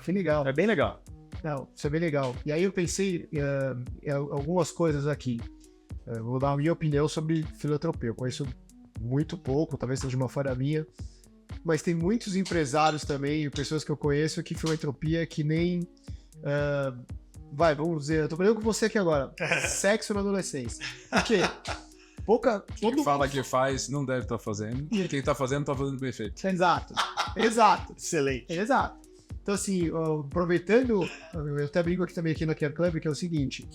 Que legal. É bem legal. Não, isso é bem legal. E aí eu pensei em algumas coisas aqui. Vou dar a minha opinião sobre filantropia. Eu conheço muito pouco, talvez seja uma falha minha, mas tem muitos empresários também, pessoas que eu conheço, que filantropia que nem... vamos dizer, eu tô falando com você aqui agora. Sexo na adolescência. Por quê? Quem fala que faz, não deve estar fazendo. E quem tá fazendo bem feito. Exato. Excelente. Exato. Então, assim, aproveitando, eu até brinco aqui também aqui no Care Club, que é o seguinte,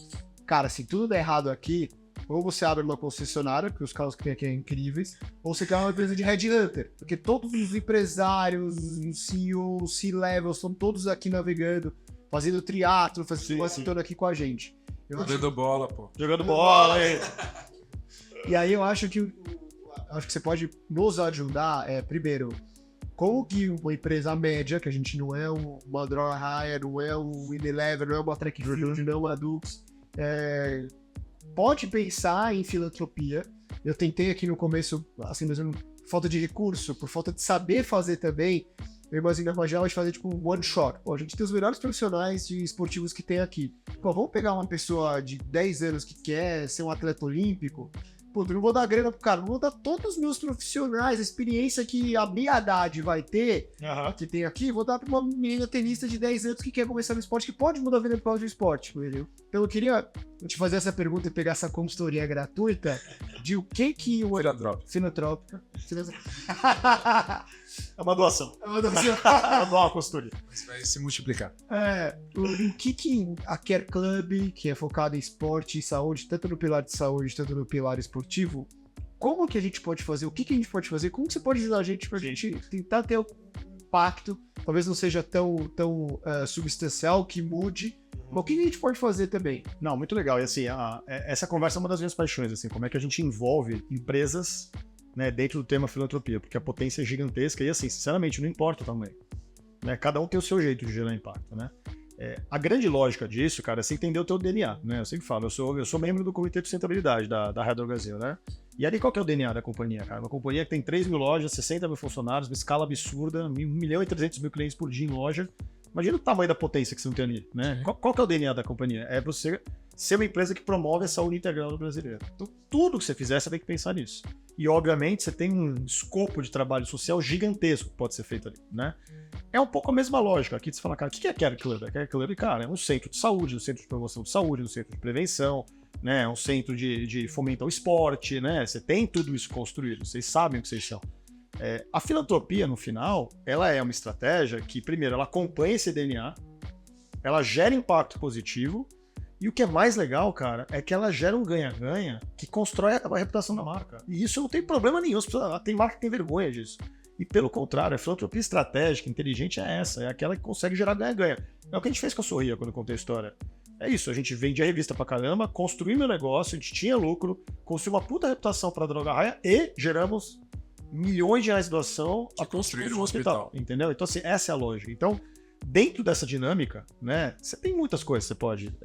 cara, se tudo der errado aqui, Ou você abre uma concessionária, porque os carros que tem aqui são incríveis, ou você quer uma empresa de headhunter, porque todos os empresários, os CEOs, C-levels, estão todos aqui navegando, fazendo triatlo, fazendo aqui com a gente. Jogando bola, pô. Jogando bola, hein? E aí eu acho que você pode nos ajudar, primeiro, como que uma empresa média, que a gente não é uma Draw Hire, não é um Unilever, não é uma Trackfield, não é uma Dux, pode pensar em filantropia. Eu tentei aqui no começo, assim, mas falta de recurso, por falta de saber fazer também, eu imagino a Magela de fazer tipo um one shot. Pô, a gente tem os melhores profissionais de esportivos que tem aqui. Pô, vamos pegar uma pessoa de 10 anos que quer ser um atleta olímpico. Pô, eu não vou dar grana pro cara, eu vou dar todos os meus profissionais, a experiência que a minha idade vai ter, que tem aqui, vou dar pra uma menina tenista de 10 anos que quer começar no esporte, que pode mudar a vida por causa do esporte, entendeu? Então eu queria te fazer essa pergunta e pegar essa consultoria gratuita de o que o... Filantrópica. É uma doação. É uma doação. É uma consultoria. Mas vai se multiplicar. O que a Care Club, que é focada em esporte e saúde, tanto no pilar de saúde, tanto no pilar esportivo, como que a gente pode fazer? O que a gente pode fazer? Como que você pode ajudar a gente pra gente tentar ter um impacto? Talvez não seja tão substancial, que mude. Mas o que a gente pode fazer também? Não, muito legal. E assim, essa conversa é uma das minhas paixões, assim, como é que a gente envolve empresas, né, dentro do tema filantropia, porque a potência é gigantesca e, assim, sinceramente, não importa o tamanho. Né? Cada um tem o seu jeito de gerar impacto, né? A grande lógica disso, cara, é você entender o teu DNA, né? Eu sempre falo, eu sou membro do Comitê de Sustentabilidade da Red Bull Brasil, né? E ali qual que é o DNA da companhia, cara? Uma companhia que tem 3 mil lojas, 60 mil funcionários, uma escala absurda, 1.300.000 clientes por dia em loja. Imagina o tamanho da potência que você não tem ali, né? Qual que é o DNA da companhia? É você ser uma empresa que promove a saúde integral do brasileiro. Então, tudo que você fizer, você tem que pensar nisso. E, obviamente, você tem um escopo de trabalho social gigantesco que pode ser feito ali, né? É um pouco a mesma lógica. Aqui você fala, cara, o que é Care Club? A Care Club, cara, é um centro de saúde, um centro de promoção de saúde, um centro de prevenção, né? Um centro de fomento ao esporte, né? Você tem tudo isso construído, vocês sabem o que vocês são. A filantropia, no final, ela é uma estratégia que, primeiro, ela acompanha esse DNA, ela gera impacto positivo, e o que é mais legal, cara, é que ela gera um ganha-ganha que constrói a reputação da marca. E isso não tem problema nenhum, tem marca que tem vergonha disso. E pelo contrário, a filantropia estratégica, inteligente é essa, é aquela que consegue gerar ganha-ganha. É o que a gente fez com a Sorria quando eu contei a história. É isso, a gente vendia revista pra caramba, construiu meu negócio, a gente tinha lucro, construiu uma puta reputação pra Droga Raia e geramos milhões de reais de doação a construir um hospital, entendeu? Então, assim, essa é a lógica. Então, dentro dessa dinâmica, né, você tem muitas coisas que você pode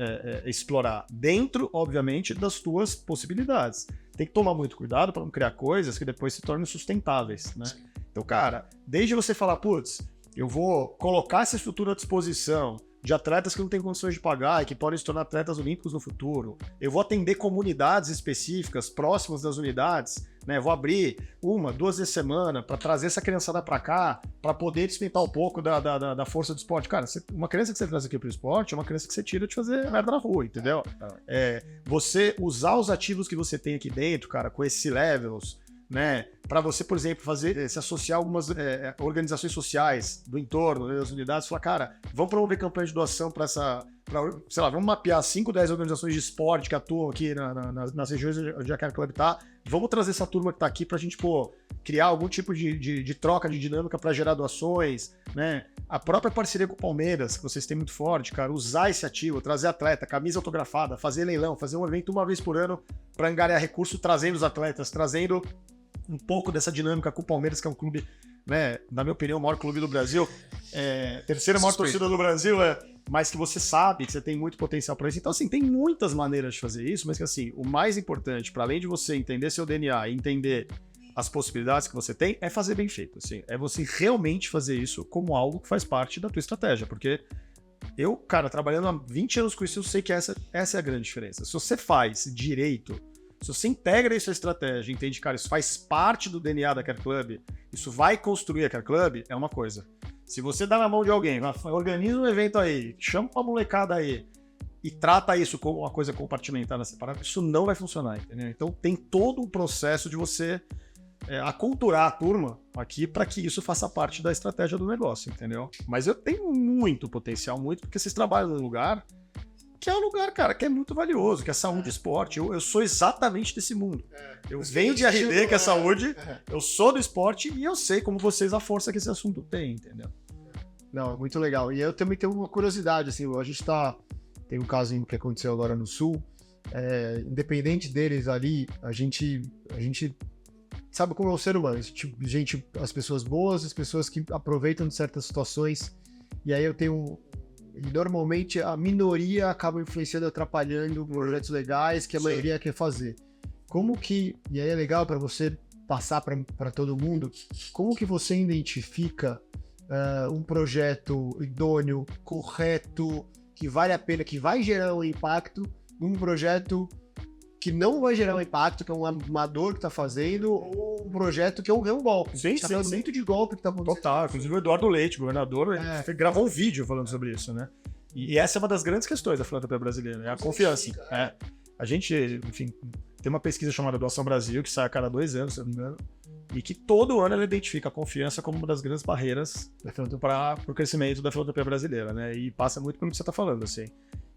explorar dentro, obviamente, das suas possibilidades. Tem que tomar muito cuidado para não criar coisas que depois se tornem sustentáveis, né? Então, cara, desde você falar, putz, eu vou colocar essa estrutura à disposição de atletas que não têm condições de pagar e que podem se tornar atletas olímpicos no futuro. Eu vou atender comunidades específicas próximas das unidades, né? Vou abrir 1, 2 vezes semana para trazer essa criançada para cá, para poder despertar um pouco da força do esporte. Cara, uma criança que você traz aqui pro esporte é uma criança que você tira de fazer merda na rua, entendeu? Você usar os ativos que você tem aqui dentro, cara, com esses levels, né, para você, por exemplo, se associar a algumas organizações sociais do entorno, né, das unidades, falar, cara, vamos promover campanha de doação para sei lá, vamos mapear 5, 10 organizações de esporte que atuam aqui nas regiões onde a Care Club tá, vamos trazer essa turma que tá aqui pra gente, criar algum tipo de troca de dinâmica para gerar doações, né? A própria parceria com o Palmeiras, que vocês têm muito forte, cara, usar esse ativo, trazer atleta, camisa autografada, fazer leilão, fazer um evento uma vez por ano para angariar recurso, trazendo os atletas, trazendo um pouco dessa dinâmica com o Palmeiras, que é um clube, né, na minha opinião, o maior clube do Brasil, terceira maior torcida do Brasil, mas que você sabe que você tem muito potencial para isso. Então, assim, tem muitas maneiras de fazer isso, mas que, assim, o mais importante, para além de você entender seu DNA e entender as possibilidades que você tem, é fazer bem feito, assim, é você realmente fazer isso como algo que faz parte da tua estratégia, porque eu, cara, trabalhando há 20 anos com isso, eu sei que essa é a grande diferença. Se você faz direito, se você integra isso à estratégia, entende, cara, isso faz parte do DNA da Care Club, isso vai construir a Care Club, é uma coisa. Se você dá na mão de alguém, organiza um evento aí, chama uma molecada aí e trata isso como uma coisa compartimentada, separada, isso não vai funcionar, entendeu? Então tem todo um processo de você aculturar a turma aqui para que isso faça parte da estratégia do negócio, entendeu? Mas eu tenho muito potencial, muito, porque vocês trabalham num lugar que é um lugar, cara, que é muito valioso, que é saúde, esporte. Eu sou exatamente desse mundo. Eu venho de RD, que é saúde, eu sou do esporte e eu sei como vocês a força que esse assunto tem, entendeu? Não, muito legal. E eu também tenho uma curiosidade, assim, a gente tem um caso que aconteceu agora no Sul, independente deles ali, a gente sabe como é o ser humano, tipo, as pessoas boas, as pessoas que aproveitam de certas situações, e aí e normalmente a minoria acaba influenciando e atrapalhando projetos legais que a maioria quer fazer. E aí é legal para você passar para todo mundo, como que você identifica um projeto idôneo, correto, que vale a pena, que vai gerar um impacto, num projeto que não vai gerar um impacto, que é um amador que tá fazendo, ou um projeto que é um golpe. Sim, tá falando muito de golpe que tá acontecendo. Total. Inclusive o Eduardo Leite, governador, ele gravou um vídeo falando sobre isso, né? E essa é uma das grandes questões da filantropia brasileira, é a confiança. A gente, enfim, tem uma pesquisa chamada Doação Brasil, que sai a cada 2 anos, se eu não me engano, e que todo ano ela identifica a confiança como uma das grandes barreiras para o crescimento da filantropia brasileira, né? E passa muito pelo que você está falando, assim.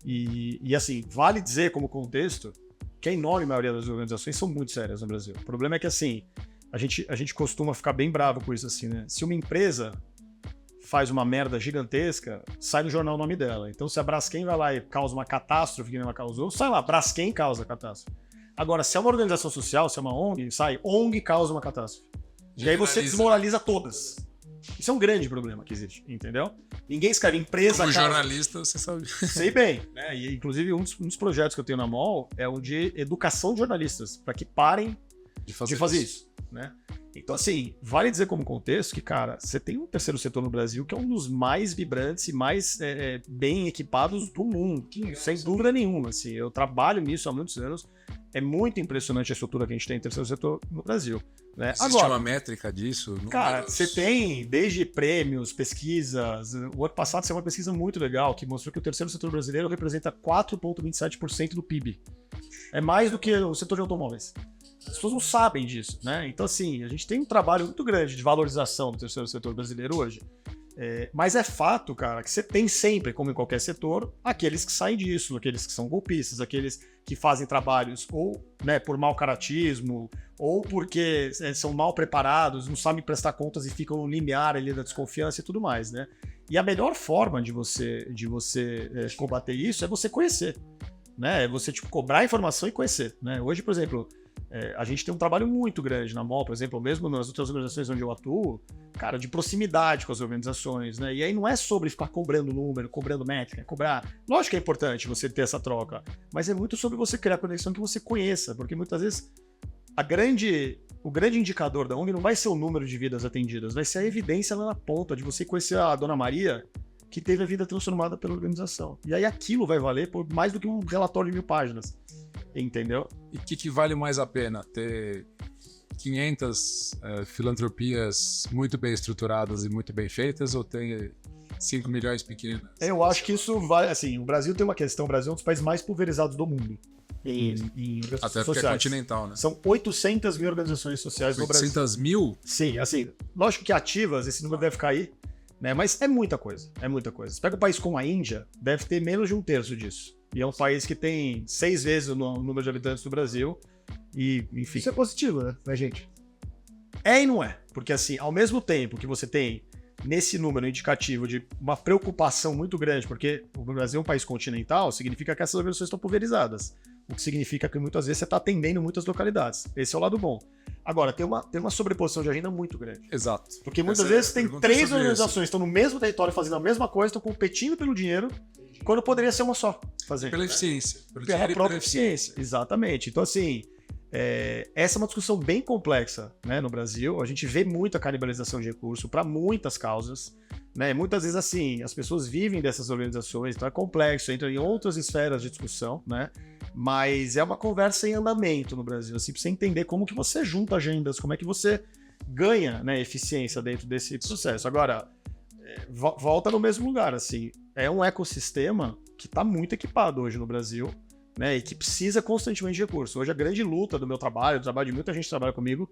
E assim, vale dizer como contexto que a enorme maioria das organizações são muito sérias no Brasil. O problema é que, assim, a gente costuma ficar bem bravo com isso, assim, né? Se uma empresa faz uma merda gigantesca, sai no jornal o nome dela. Então, se a Braskem vai lá e causa uma catástrofe que ela causou, sai lá, Braskem causa catástrofe. Agora, se é uma organização social, se é uma ONG, sai ONG causa uma catástrofe. E aí você desmoraliza todas. Isso é um grande problema que existe, entendeu? Ninguém escreve empresa... Como jornalista, você sabe. Sei bem, né? E, inclusive, um dos projetos que eu tenho na MOL é o de educação de jornalistas, para que parem de fazer isso, né? Então, assim, vale dizer como contexto que, cara, você tem um terceiro setor no Brasil que é um dos mais vibrantes e mais bem equipados do mundo, sem dúvida nenhuma, assim. Eu trabalho nisso há muitos anos. É muito impressionante a estrutura que a gente tem em terceiro setor no Brasil, né? Existe Agora, uma métrica disso? cara, você tem desde prêmios, pesquisas. O ano passado saiu uma pesquisa muito legal que mostrou que o terceiro setor brasileiro representa 4,27% do PIB. É mais do que o setor de automóveis. As pessoas não sabem disso, né? Então, assim, a gente tem um trabalho muito grande de valorização do terceiro setor brasileiro hoje. Mas é fato, cara, que você tem sempre, como em qualquer setor, aqueles que saem disso, aqueles que são golpistas, aqueles que fazem trabalhos ou, né, por mau caratismo, ou porque são mal preparados, não sabem prestar contas e ficam no limiar ali da desconfiança e tudo mais, né? E a melhor forma de você combater isso é você conhecer, né? É você, tipo, cobrar informação e conhecer, né? Hoje, por exemplo, a gente tem um trabalho muito grande na MOL, por exemplo, mesmo nas outras organizações onde eu atuo, cara, de proximidade com as organizações, né? E aí não é sobre ficar cobrando número, cobrando métrica, cobrar. Lógico que é importante você ter essa troca, mas é muito sobre você criar conexão que você conheça, porque muitas vezes o grande indicador da ONG não vai ser o número de vidas atendidas, vai ser a evidência lá na ponta de você conhecer a Dona Maria que teve a vida transformada pela organização. E aí aquilo vai valer por mais do que um relatório de 1000 páginas. Entendeu? E o que vale mais a pena? Ter 500 filantropias muito bem estruturadas e muito bem feitas ou ter 5 milhões pequenas? Eu acho que isso vai... Assim, o Brasil tem uma questão. O Brasil é um dos países mais pulverizados do mundo. Em organizações até porque sociais. é continental, né? São 800 mil organizações sociais no Brasil. 800 mil? Sim, assim, lógico que ativas, esse número deve cair, né? Mas é muita coisa, é muita coisa. Você pega um país como a Índia, deve ter menos de 1/3 disso. E é um país que tem 6 vezes o número de habitantes do Brasil. E, enfim. Isso é positivo, né, gente? É e não é. Porque, assim, ao mesmo tempo que você tem nesse número indicativo de uma preocupação muito grande, porque o Brasil é um país continental, significa que essas organizações estão pulverizadas. O que significa que muitas vezes você está atendendo muitas localidades. Esse é o lado bom. Agora, tem uma sobreposição de agenda muito grande. Exato. Porque muitas vezes tem 3 organizações que estão no mesmo território fazendo a mesma coisa, estão competindo pelo dinheiro, quando poderia ser uma só fazer. Pela eficiência. Pela própria eficiência. Exatamente. Então, assim, essa é uma discussão bem complexa, né, no Brasil. A gente vê muita canibalização de recurso para muitas causas. Né? Muitas vezes, assim, as pessoas vivem dessas organizações, então é complexo, entra em outras esferas de discussão, né? Mas é uma conversa em andamento no Brasil, assim, pra você entender como que você junta agendas, como é que você ganha, né, eficiência dentro desse sucesso. Agora, volta no mesmo lugar, assim, é um ecossistema que está muito equipado hoje no Brasil, né, e que precisa constantemente de recursos. Hoje a grande luta do meu trabalho, do trabalho de muita gente que trabalha comigo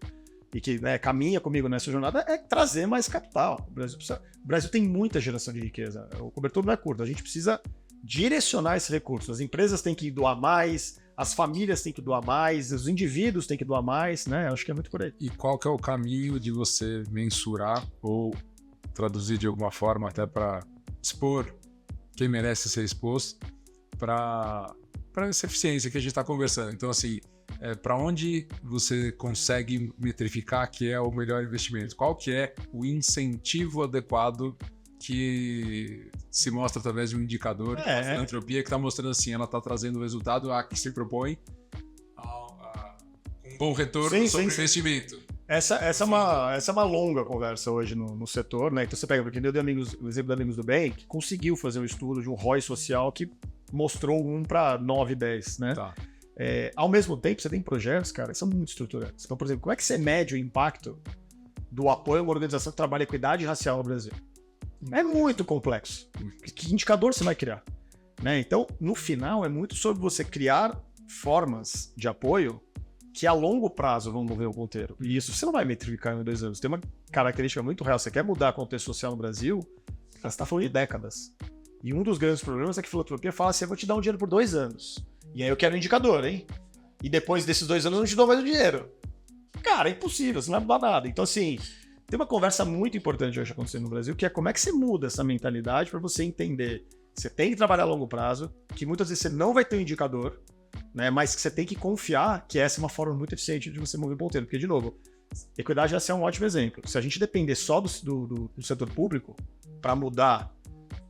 e que, né, caminha comigo nessa jornada, é trazer mais capital. O Brasil tem muita geração de riqueza, o cobertor não é curto, a gente precisa direcionar esse recurso. As empresas têm que doar mais, as famílias têm que doar mais, os indivíduos têm que doar mais, né? Acho que é muito por aí. E qual que é o caminho de você mensurar ou traduzir de alguma forma até para expor quem merece ser exposto para essa eficiência que a gente está conversando? Então, assim, para onde você consegue metrificar que é o melhor investimento? Qual que é o incentivo adequado que se mostra através de um indicador de filantropia que está mostrando assim, ela está trazendo o resultado a que se propõe um bom retorno sobre o investimento. Essa é uma longa conversa hoje no setor, né? Então você pega, porque eu dei o exemplo da Amigos do Bem, que conseguiu fazer um estudo de um ROI social que mostrou 1 para 9, 10, né? Tá. Ao mesmo tempo, você tem projetos, cara, que são muito estruturantes. Então, por exemplo, como é que você mede o impacto do apoio a uma organização que trabalha equidade racial no Brasil? É muito complexo. Que indicador você vai criar? Né? Então, no final, é muito sobre você criar formas de apoio que a longo prazo vão mover o ponteiro. E isso você não vai metrificar em 2 anos. Tem uma característica muito real. Você quer mudar o contexto social no Brasil, você está falando de décadas. E um dos grandes problemas é que a filantropia fala assim, eu vou te dar um dinheiro por 2 anos. E aí eu quero um indicador, hein? E depois desses 2 anos eu não te dou mais o dinheiro. Cara, é impossível, você não vai mudar nada. Então, assim, tem uma conversa muito importante hoje acontecendo no Brasil, que é como é que você muda essa mentalidade para você entender que você tem que trabalhar a longo prazo, que muitas vezes você não vai ter um indicador, né? Mas que você tem que confiar que essa é uma forma muito eficiente de você mover o ponteiro. Porque, de novo, equidade já é um ótimo exemplo. Se a gente depender só do setor público para mudar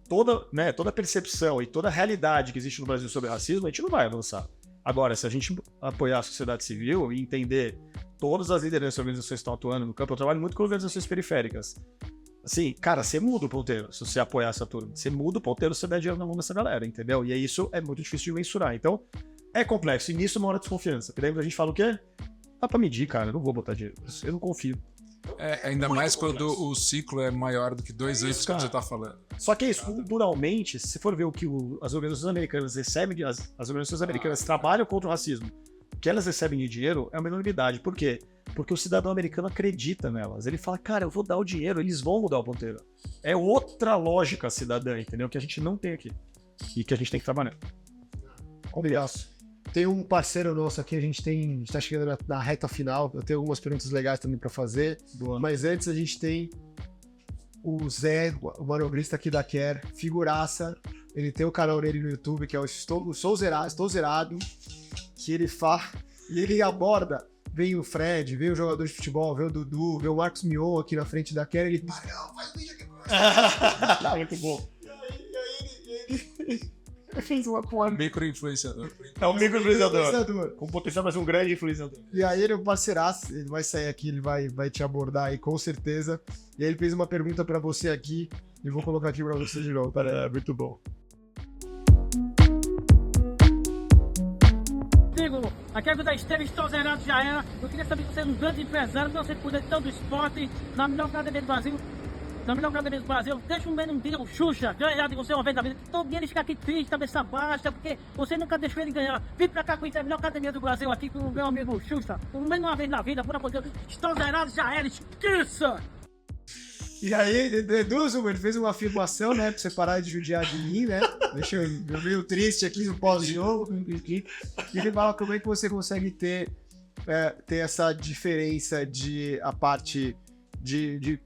toda a percepção e toda a realidade que existe no Brasil sobre racismo, a gente não vai avançar. Agora, se a gente apoiar a sociedade civil e entender todas as lideranças e organizações que estão atuando no campo, eu trabalho muito com organizações periféricas. Assim, cara, você muda o ponteiro se você apoiar essa turma. Você muda o ponteiro se você der dinheiro na mão dessa galera, entendeu? E isso é muito difícil de mensurar. Então, é complexo. E nisso uma hora de desconfiança. Porque daí a gente fala o quê? Dá pra medir, cara. Eu não vou botar dinheiro. Eu não confio. Ainda mais quando o ciclo é maior do que 2 anos que você está falando. Só que é isso, culturalmente, se você for ver o que as organizações americanas recebem, as organizações americanas trabalham contra o racismo, o que elas recebem de dinheiro é uma minoridade. Por quê? Porque o cidadão americano acredita nelas. Ele fala, cara, eu vou dar o dinheiro, eles vão mudar o ponteiro. É outra lógica cidadã, entendeu? Que a gente não tem aqui. E que a gente tem que trabalhar. Obrigado. Tem um parceiro nosso aqui, a gente tá chegando na reta final. Eu tenho algumas perguntas legais também para fazer. Boa. Mas antes a gente tem o Zé, o manobrista aqui da Care, figuraça. Ele tem o canal dele no YouTube, que é o Estou Zerado, que ele faz e ele aborda. Vem o Fred, vem o jogador de futebol, vem o Dudu, vem o Marcos Mion aqui na frente da Care. Ele faz vídeo aqui. Muito bom. E aí ele fez uma Micro-influenciador. É um micro-influenciador. influenciador. Com potencial para ser um grande influenciador. E aí ele é um parceiraço, ele vai sair aqui, ele vai te abordar aí com certeza. E aí ele fez uma pergunta pra você aqui, e vou colocar aqui pra você de novo. Pera aí, muito bom. Digo, aqui é da Estevam, estou zerado, já era. Eu queria saber se você é um grande empresário, você cuida tanto do esporte, na melhor academia do Brasil. Na melhor academia do Brasil, deixa um menos dia o Xuxa ganhar de você uma vez na vida. Todo dia ele fica aqui triste, cabeça baixa, porque você nunca deixou ele ganhar. Vem pra cá com a melhor academia do Brasil aqui com o meu amigo Xuxa. Pelo menos uma vez na vida, por amor de Deus. Estou zerado, já era, esqueça! E aí, ele fez uma afirmação, né, pra você parar de judiar de mim, né? Deixa eu meio triste aqui no pós-jogo. E ele fala como é que você consegue ter essa diferença de a parte de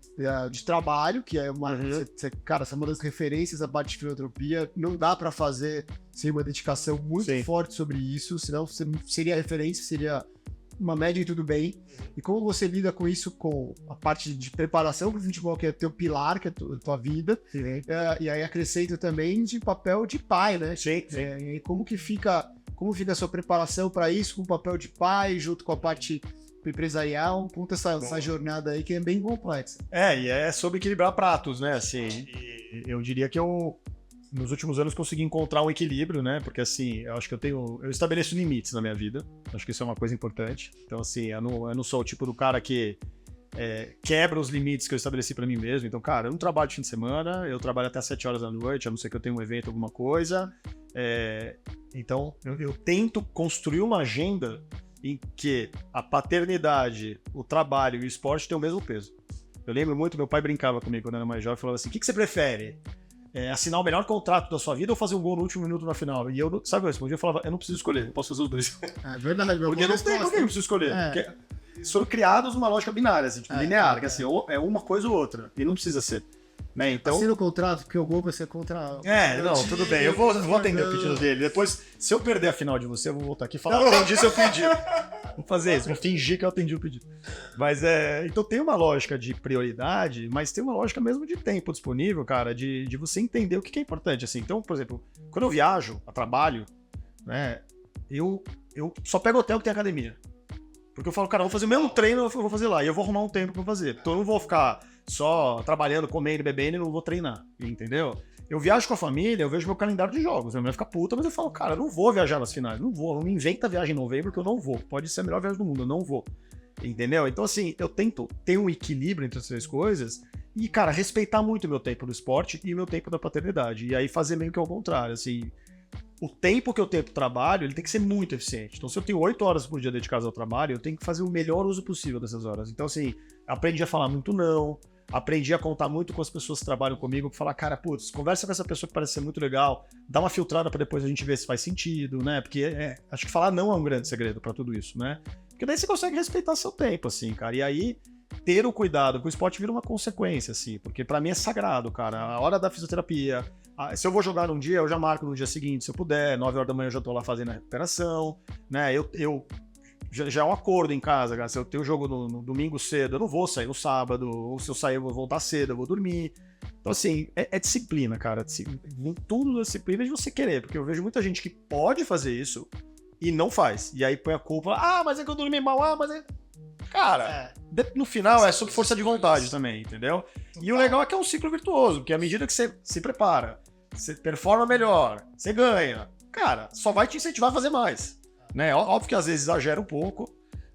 trabalho, que é uma, cara, essa é uma das referências da parte de filantropia. Não dá pra fazer sem uma dedicação muito forte sobre isso, senão você seria referência, seria uma média e tudo bem. E como você lida com isso, com a parte de preparação para o futebol, que é teu pilar, que é a tua vida, e aí acrescenta também de papel de pai, né? E como fica a sua preparação para isso, com o papel de pai, junto com a parte empresarial, conta essa jornada aí que é bem complexa. E é sobre equilibrar pratos, né? Assim, e eu diria que nos últimos anos consegui encontrar um equilíbrio, né? Porque assim, eu acho que eu estabeleço limites na minha vida. Acho que isso é uma coisa importante. Então assim, eu não sou o tipo do cara que quebra os limites que eu estabeleci pra mim mesmo. Então, cara, eu não trabalho de fim de semana, eu trabalho até 7 horas da noite, a não ser que eu tenha um evento, alguma coisa. Então, eu tento construir uma agenda em que a paternidade, o trabalho e o esporte têm o mesmo peso. Eu lembro muito, meu pai brincava comigo quando eu era mais jovem, falava assim, o que você prefere? assinar o melhor contrato da sua vida ou fazer um gol no último minuto na final? E eu, sabe o que eu respondi? Eu falava, eu não preciso escolher, eu posso fazer os dois. É verdade, meu Porque não tem por que eu preciso escolher. Porque foram criados numa lógica binária, assim, tipo, linear, que assim, ou é uma coisa ou outra, e não precisa ser. Né? Então, assina o contrato, porque o gol vai ser contra... não, tudo bem, eu vou atender o pedido dele. Depois, se eu perder a final de você, eu vou voltar aqui e falar, atendi seu pedido. Vou fazer isso, vou fingir que eu atendi o pedido. Mas então tem uma lógica de prioridade, mas tem uma lógica mesmo de tempo disponível, cara, de você entender o que é importante, assim. Então, por exemplo, quando eu viajo a trabalho, né, eu só pego hotel que tem academia. Porque eu falo, cara, eu vou fazer o mesmo treino, eu vou fazer lá, e eu vou arrumar um tempo pra fazer. Então eu não vou ficar só trabalhando, comendo, bebendo e não vou treinar, entendeu? Eu viajo com a família, eu vejo meu calendário de jogos. Minha mulher fica puta, mas eu falo, cara, eu não vou viajar nas finais, não vou. Não me inventa viagem em novembro que eu não vou. Pode ser a melhor viagem do mundo, eu não vou. Entendeu? Então, assim, eu tento ter um equilíbrio entre as três coisas e, cara, respeitar muito o meu tempo no esporte e o meu tempo da paternidade. E aí fazer meio que ao contrário, assim. O tempo que eu tenho pro trabalho, ele tem que ser muito eficiente. Então, se eu tenho 8 horas por dia dedicadas ao trabalho, eu tenho que fazer o melhor uso possível dessas horas. Então, assim, aprendi a falar muito não, aprendi a contar muito com as pessoas que trabalham comigo, falar, cara, putz, conversa com essa pessoa que parece ser muito legal, dá uma filtrada pra depois a gente ver se faz sentido, né? Porque acho que falar não é um grande segredo pra tudo isso, né? Porque daí você consegue respeitar seu tempo, assim, cara. E aí, ter o cuidado com o esporte vira uma consequência, assim, porque pra mim é sagrado, cara. A hora da fisioterapia, se eu vou jogar num dia, eu já marco no dia seguinte, se eu puder, 9 horas da manhã eu já tô lá fazendo a recuperação, né? Já é um acordo em casa, cara. Se eu tenho jogo no domingo cedo, eu não vou sair no sábado, ou se eu sair eu vou voltar cedo, eu vou dormir. Então, assim, é disciplina, cara. Tudo é disciplina de você querer, porque eu vejo muita gente que pode fazer isso e não faz. E aí põe a culpa, mas é que eu dormi mal, mas é... Cara, no final é sobre força de vontade também, entendeu? E o legal é que é um ciclo virtuoso, porque à medida que você se prepara, você performa melhor, você ganha, cara, só vai te incentivar a fazer mais. Né? Óbvio que às vezes exagera um pouco,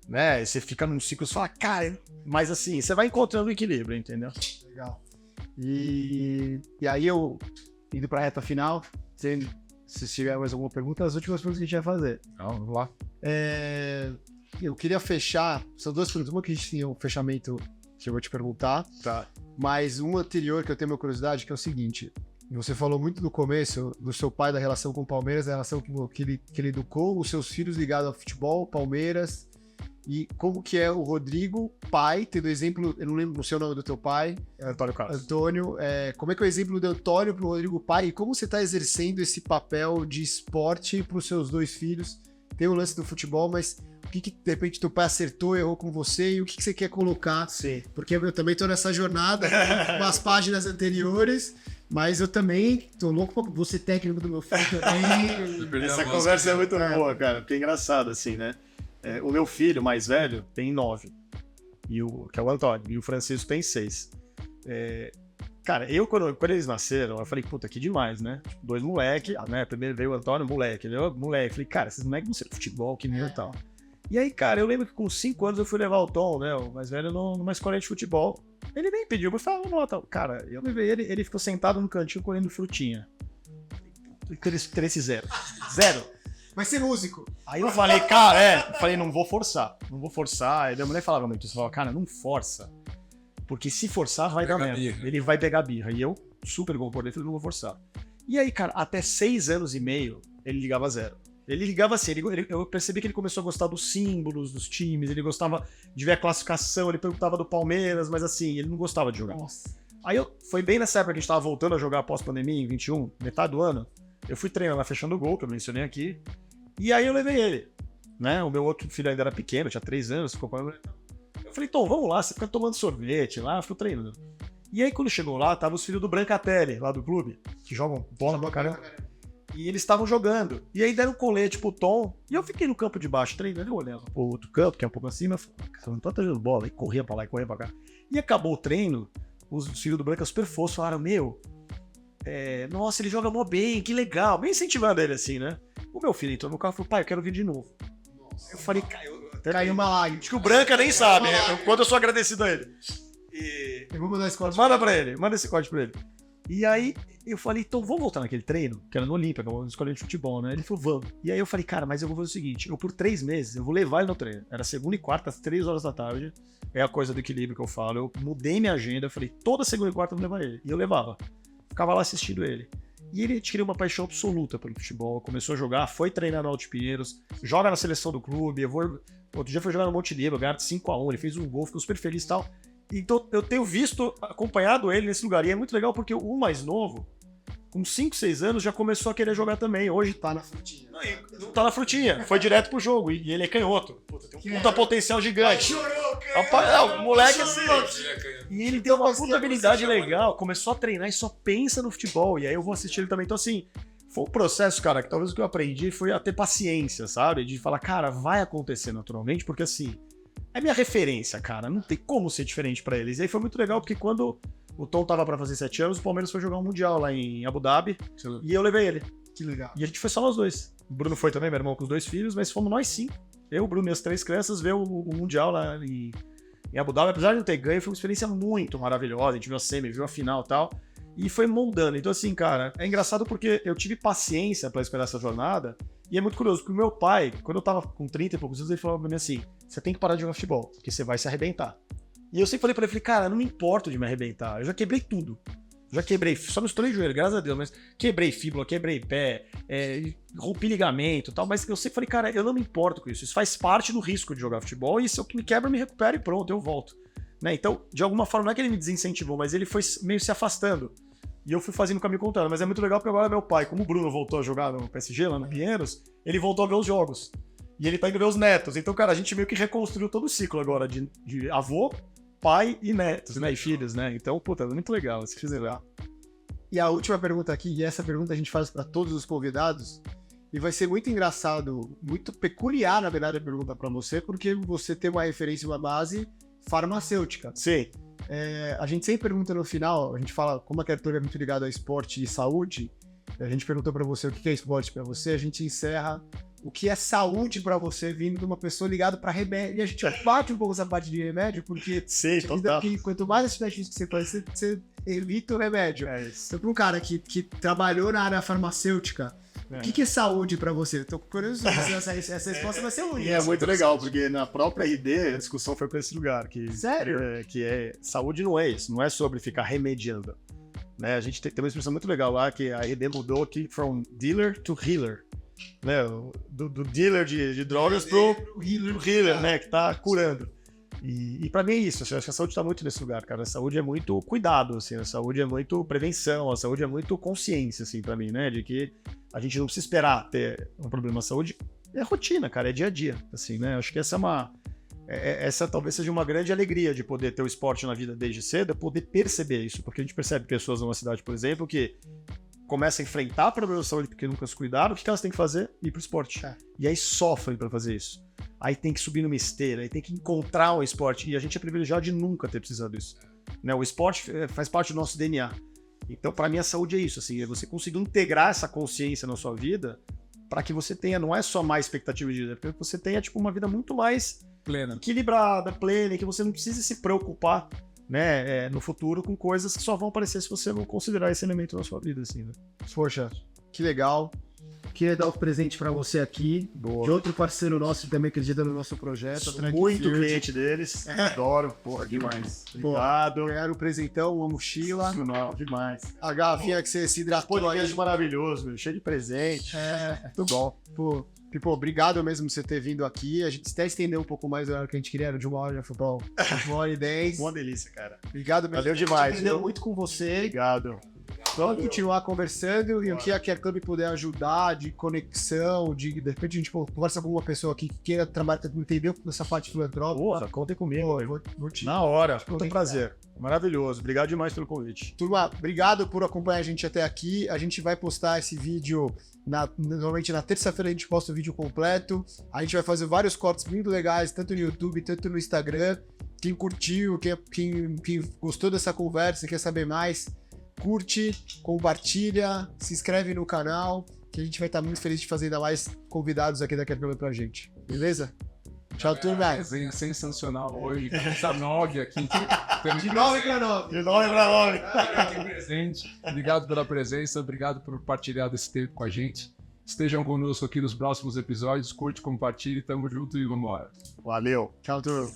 né? Você fica num ciclo e fala, cara, mas assim, você vai encontrando o equilíbrio, entendeu? Legal. E aí eu, indo pra reta final, se tiver mais alguma pergunta, as últimas perguntas que a gente vai fazer. Vamos lá. Eu queria fechar, são duas perguntas, uma que a gente tinha um fechamento que eu vou te perguntar, Tá. mas uma anterior que eu tenho uma curiosidade, que é o seguinte, você falou muito no começo do seu pai, da relação com o Palmeiras, da relação que ele educou os seus filhos ligados ao futebol, Palmeiras, e como que é o Rodrigo, pai, tendo exemplo, eu não lembro o seu nome do teu pai, Antônio Carlos. Antônio, como é que é o exemplo do Antônio pro Rodrigo pai, e como você está exercendo esse papel de esporte para os seus dois filhos? Tem o lance do futebol, mas o que de repente teu pai acertou, errou com você, e o que você quer colocar? Sim. Porque eu também tô nessa jornada, com as páginas anteriores, mas eu também tô louco pra você técnico do meu filho também. Essa conversa é muito boa, cara, porque é engraçado, assim, né? O meu filho mais velho tem 9, que é o Antônio, e o Francisco tem 6. Cara, quando eles nasceram, eu falei, puta, que demais, né? Tipo, 2 moleque, né? Primeiro veio o Antônio, moleque. Falei, cara, esses moleques não sei futebol, que nem e tal. E aí, cara, eu lembro que com 5 anos eu fui levar o Tom, né? O mais velho, numa escolinha de futebol. Ele nem pediu, mas falou, vamos lá, tal. Cara, eu levei ele ficou sentado no cantinho colhendo frutinha. Cresce zero. Vai ser músico. Aí eu falei, cara, não vou forçar. Aí minha mulher falava muito isso, falava, cara, não força. Porque se forçar, vai dar merda. Ele vai pegar birra. E eu, super concordei, falei, não vou forçar. E aí, cara, até 6 anos e meio, ele ligava zero. Ele ligava assim, eu percebi que ele começou a gostar dos símbolos, dos times, ele gostava de ver a classificação, ele perguntava do Palmeiras, mas assim, ele não gostava de jogar. Nossa. Aí foi bem nessa época que a gente tava voltando a jogar pós-pandemia, em 21, metade do ano, eu fui treinar lá Fechando o Gol, que eu mencionei aqui, e aí eu levei ele, né? O meu outro filho ainda era pequeno, tinha 3 anos, ficou com ele. Eu falei, Tom, vamos lá, você fica tomando sorvete lá, fui treinando. E aí quando chegou lá, tava os filhos do Brancatelli, lá do clube, que jogam bola pra caramba. E eles estavam jogando. E aí deram um colete pro Tom. E eu fiquei no campo de baixo treinando. Eu olhava pro outro campo, que é um pouco acima. Eu falei, cara, não tô jogando bola. E corria pra lá e corria pra cá. E acabou o treino. Os filhos do Branca super fofos falaram, nossa, ele joga mó bem, que legal. Bem incentivando ele assim, né? O meu filho entrou no carro e falou, pai, eu quero vir de novo. Nossa. Eu falei, Caiu uma lágrima. Acho que o Branca nem sabe, quanto eu sou agradecido a ele. Eu vou mandar esse corte. Manda pra ele, manda esse corte pra ele. E aí eu falei, então vamos voltar naquele treino, que era no Olímpia, que é uma escola de futebol, né? Ele falou, vamos. E aí eu falei, cara, mas eu vou fazer o seguinte, por 3 meses, eu vou levar ele no treino. Era segunda e quarta, às 3 horas da tarde. É a coisa do equilíbrio que eu falo. Eu mudei minha agenda, eu falei, toda segunda e quarta eu vou levar ele. E eu levava. ficava lá assistindo ele. E ele adquiriu uma paixão absoluta pelo futebol, começou a jogar, foi treinar no Alto de Pinheiros, joga na seleção do clube, outro dia foi jogar no Monte Negro, ganharam de 5-1, ele fez um gol, ficou super feliz e tal. Então eu tenho visto, acompanhado ele nesse lugar, e é muito legal porque o mais novo, com 5, 6 anos, já começou a querer jogar também. Hoje Tá na frutinha. não tá na frutinha, foi direto pro jogo, e ele é canhoto. Puta, tem um puta potencial gigante. O moleque assim, e ele tem uma puta habilidade legal, começou a treinar e só pensa no futebol, e aí eu vou assistir ele também. Então assim, foi um processo, cara, que talvez o que eu aprendi foi a ter paciência, sabe? De falar, cara, vai acontecer naturalmente, porque assim, é minha referência, cara, não tem como ser diferente pra eles. E aí foi muito legal, porque quando o Tom tava pra fazer 7 anos, o Palmeiras foi jogar um Mundial lá em Abu Dhabi, e eu levei ele. Que legal. E a gente foi só nós dois. O Bruno foi também, meu irmão, com os 2 filhos, mas fomos nós 5. Eu, o Bruno e as 3 crianças ver o Mundial lá em Abu Dhabi. Apesar de não ter ganho, foi uma experiência muito maravilhosa. A gente viu a semi, viu a final e tal. E foi moldando. Então, assim, cara, é engraçado porque eu tive paciência pra esperar essa jornada. E é muito curioso, porque o meu pai, quando eu tava com 30 e poucos anos, ele falava pra mim assim: você tem que parar de jogar futebol, porque você vai se arrebentar. E eu sempre falei pra ele, cara, eu não me importo de me arrebentar. Eu já quebrei tudo. Já quebrei, só não estourei joelho, graças a Deus, mas quebrei fíbula, quebrei pé, rompi ligamento e tal, mas eu sempre falei, cara, eu não me importo com isso. Isso faz parte do risco de jogar futebol, e se eu me quebra, eu me recupero e pronto, eu volto. Né? Então, de alguma forma, não é que ele me desincentivou, mas ele foi meio se afastando. E eu fui fazendo o caminho contrário. Mas é muito legal porque agora meu pai, como o Bruno voltou a jogar no PSG, lá no Pinheiros, ele voltou a ver os jogos. E ele tá indo ver os netos. Então, cara, a gente meio que reconstruiu todo o ciclo agora de avô, pai e netos, né? E filhos, né? Então, puta, é muito legal. Isso que legal. E a última pergunta aqui, e essa pergunta a gente faz para todos os convidados, e vai ser muito engraçado, muito peculiar, na verdade, a pergunta para você, porque você tem uma referência, uma base farmacêutica. Sim. A gente sempre pergunta no final, a gente fala como a Kerclub é muito ligada a esporte e saúde, a gente perguntou para você o que é esporte para você, a gente encerra o que é saúde para você vindo de uma pessoa ligada para remédio. E a gente bate um pouco essa parte de remédio, porque Sim, total. quanto mais atividade que você faz, você evita o remédio. É isso. Então, para um cara que trabalhou na área farmacêutica, o que é saúde pra você? Tô curioso, essa resposta vai ser única. E é muito legal, porque na própria RD a discussão foi pra esse lugar. Sério? Saúde não é isso, não é sobre ficar remediando. Né? A gente tem uma expressão muito legal lá, que a RD mudou aqui from dealer to healer. Né? Do dealer de drogas pro healer, né? Que tá curando. E pra mim é isso, assim, eu acho que a saúde tá muito nesse lugar, cara. A saúde é muito cuidado, assim, a saúde é muito prevenção, a saúde é muito consciência, assim, pra mim, né? De que a gente não precisa esperar ter um problema de saúde. É rotina, cara, é dia a dia, assim, né? Eu acho que essa talvez seja uma grande alegria de poder ter o esporte na vida desde cedo, é poder perceber isso, porque a gente percebe pessoas numa cidade, por exemplo, que começam a enfrentar problemas de saúde porque nunca se cuidaram, o que elas têm que fazer? Ir pro esporte. E aí sofrem pra fazer isso. Aí tem que subir numa esteira, aí tem que encontrar um esporte. E a gente é privilegiado de nunca ter precisado disso. Né? O esporte faz parte do nosso DNA. Então, para mim, a saúde é isso. Assim, é você conseguir integrar essa consciência na sua vida para que você tenha, não é só mais expectativa de vida, porque você tenha tipo, uma vida muito mais plena, equilibrada, plena, e que você não precise se preocupar, né, no futuro com coisas que só vão aparecer se você não considerar esse elemento na sua vida. Assim, né? Poxa, que legal. Queria dar um presente pra você aqui, de outro parceiro nosso que também acredita no nosso projeto. Sou muito cliente deles, adoro, pô, demais. Obrigado. Ganharam um presentão, uma mochila. Não, demais. A garrafinha que você se hidratou aí. Podcast maravilhoso, meu, cheio de presente. Muito bom. Pô, Pipo, obrigado mesmo por você ter vindo aqui. A gente até estendeu um pouco mais do horário que a gente queria, era de 1 hora, já foi pra 1h10. Uma delícia, cara. Obrigado mesmo. Valeu demais. Aprendeu muito com você. Obrigado. Vamos continuar conversando e o que a Kerclub puder ajudar de conexão, de repente a gente conversa com uma pessoa aqui que queira trabalhar, entendeu nessa parte filantrópica. Porra, contem comigo. Pô, eu vou te... Na hora, foi um prazer. Maravilhoso. Obrigado demais pelo convite. Turma, obrigado por acompanhar a gente até aqui. A gente vai postar esse vídeo, normalmente na terça-feira a gente posta o vídeo completo. A gente vai fazer vários cortes muito legais, tanto no YouTube, tanto no Instagram. Quem curtiu, quem gostou dessa conversa, quer saber mais, curte, compartilha, se inscreve no canal, que a gente vai estar muito feliz de fazer ainda mais convidados aqui da Kerclub pra gente. Beleza? Tchau, turma. Resenha sensacional hoje. Essa 9 aqui. De 9 para 9. De 9 para 9. Aqui presente. Obrigado pela presença, obrigado por partilhar desse tempo com a gente. Estejam conosco aqui nos próximos episódios. Curte, compartilhe, tamo junto e vambora. Valeu. Tchau, turma.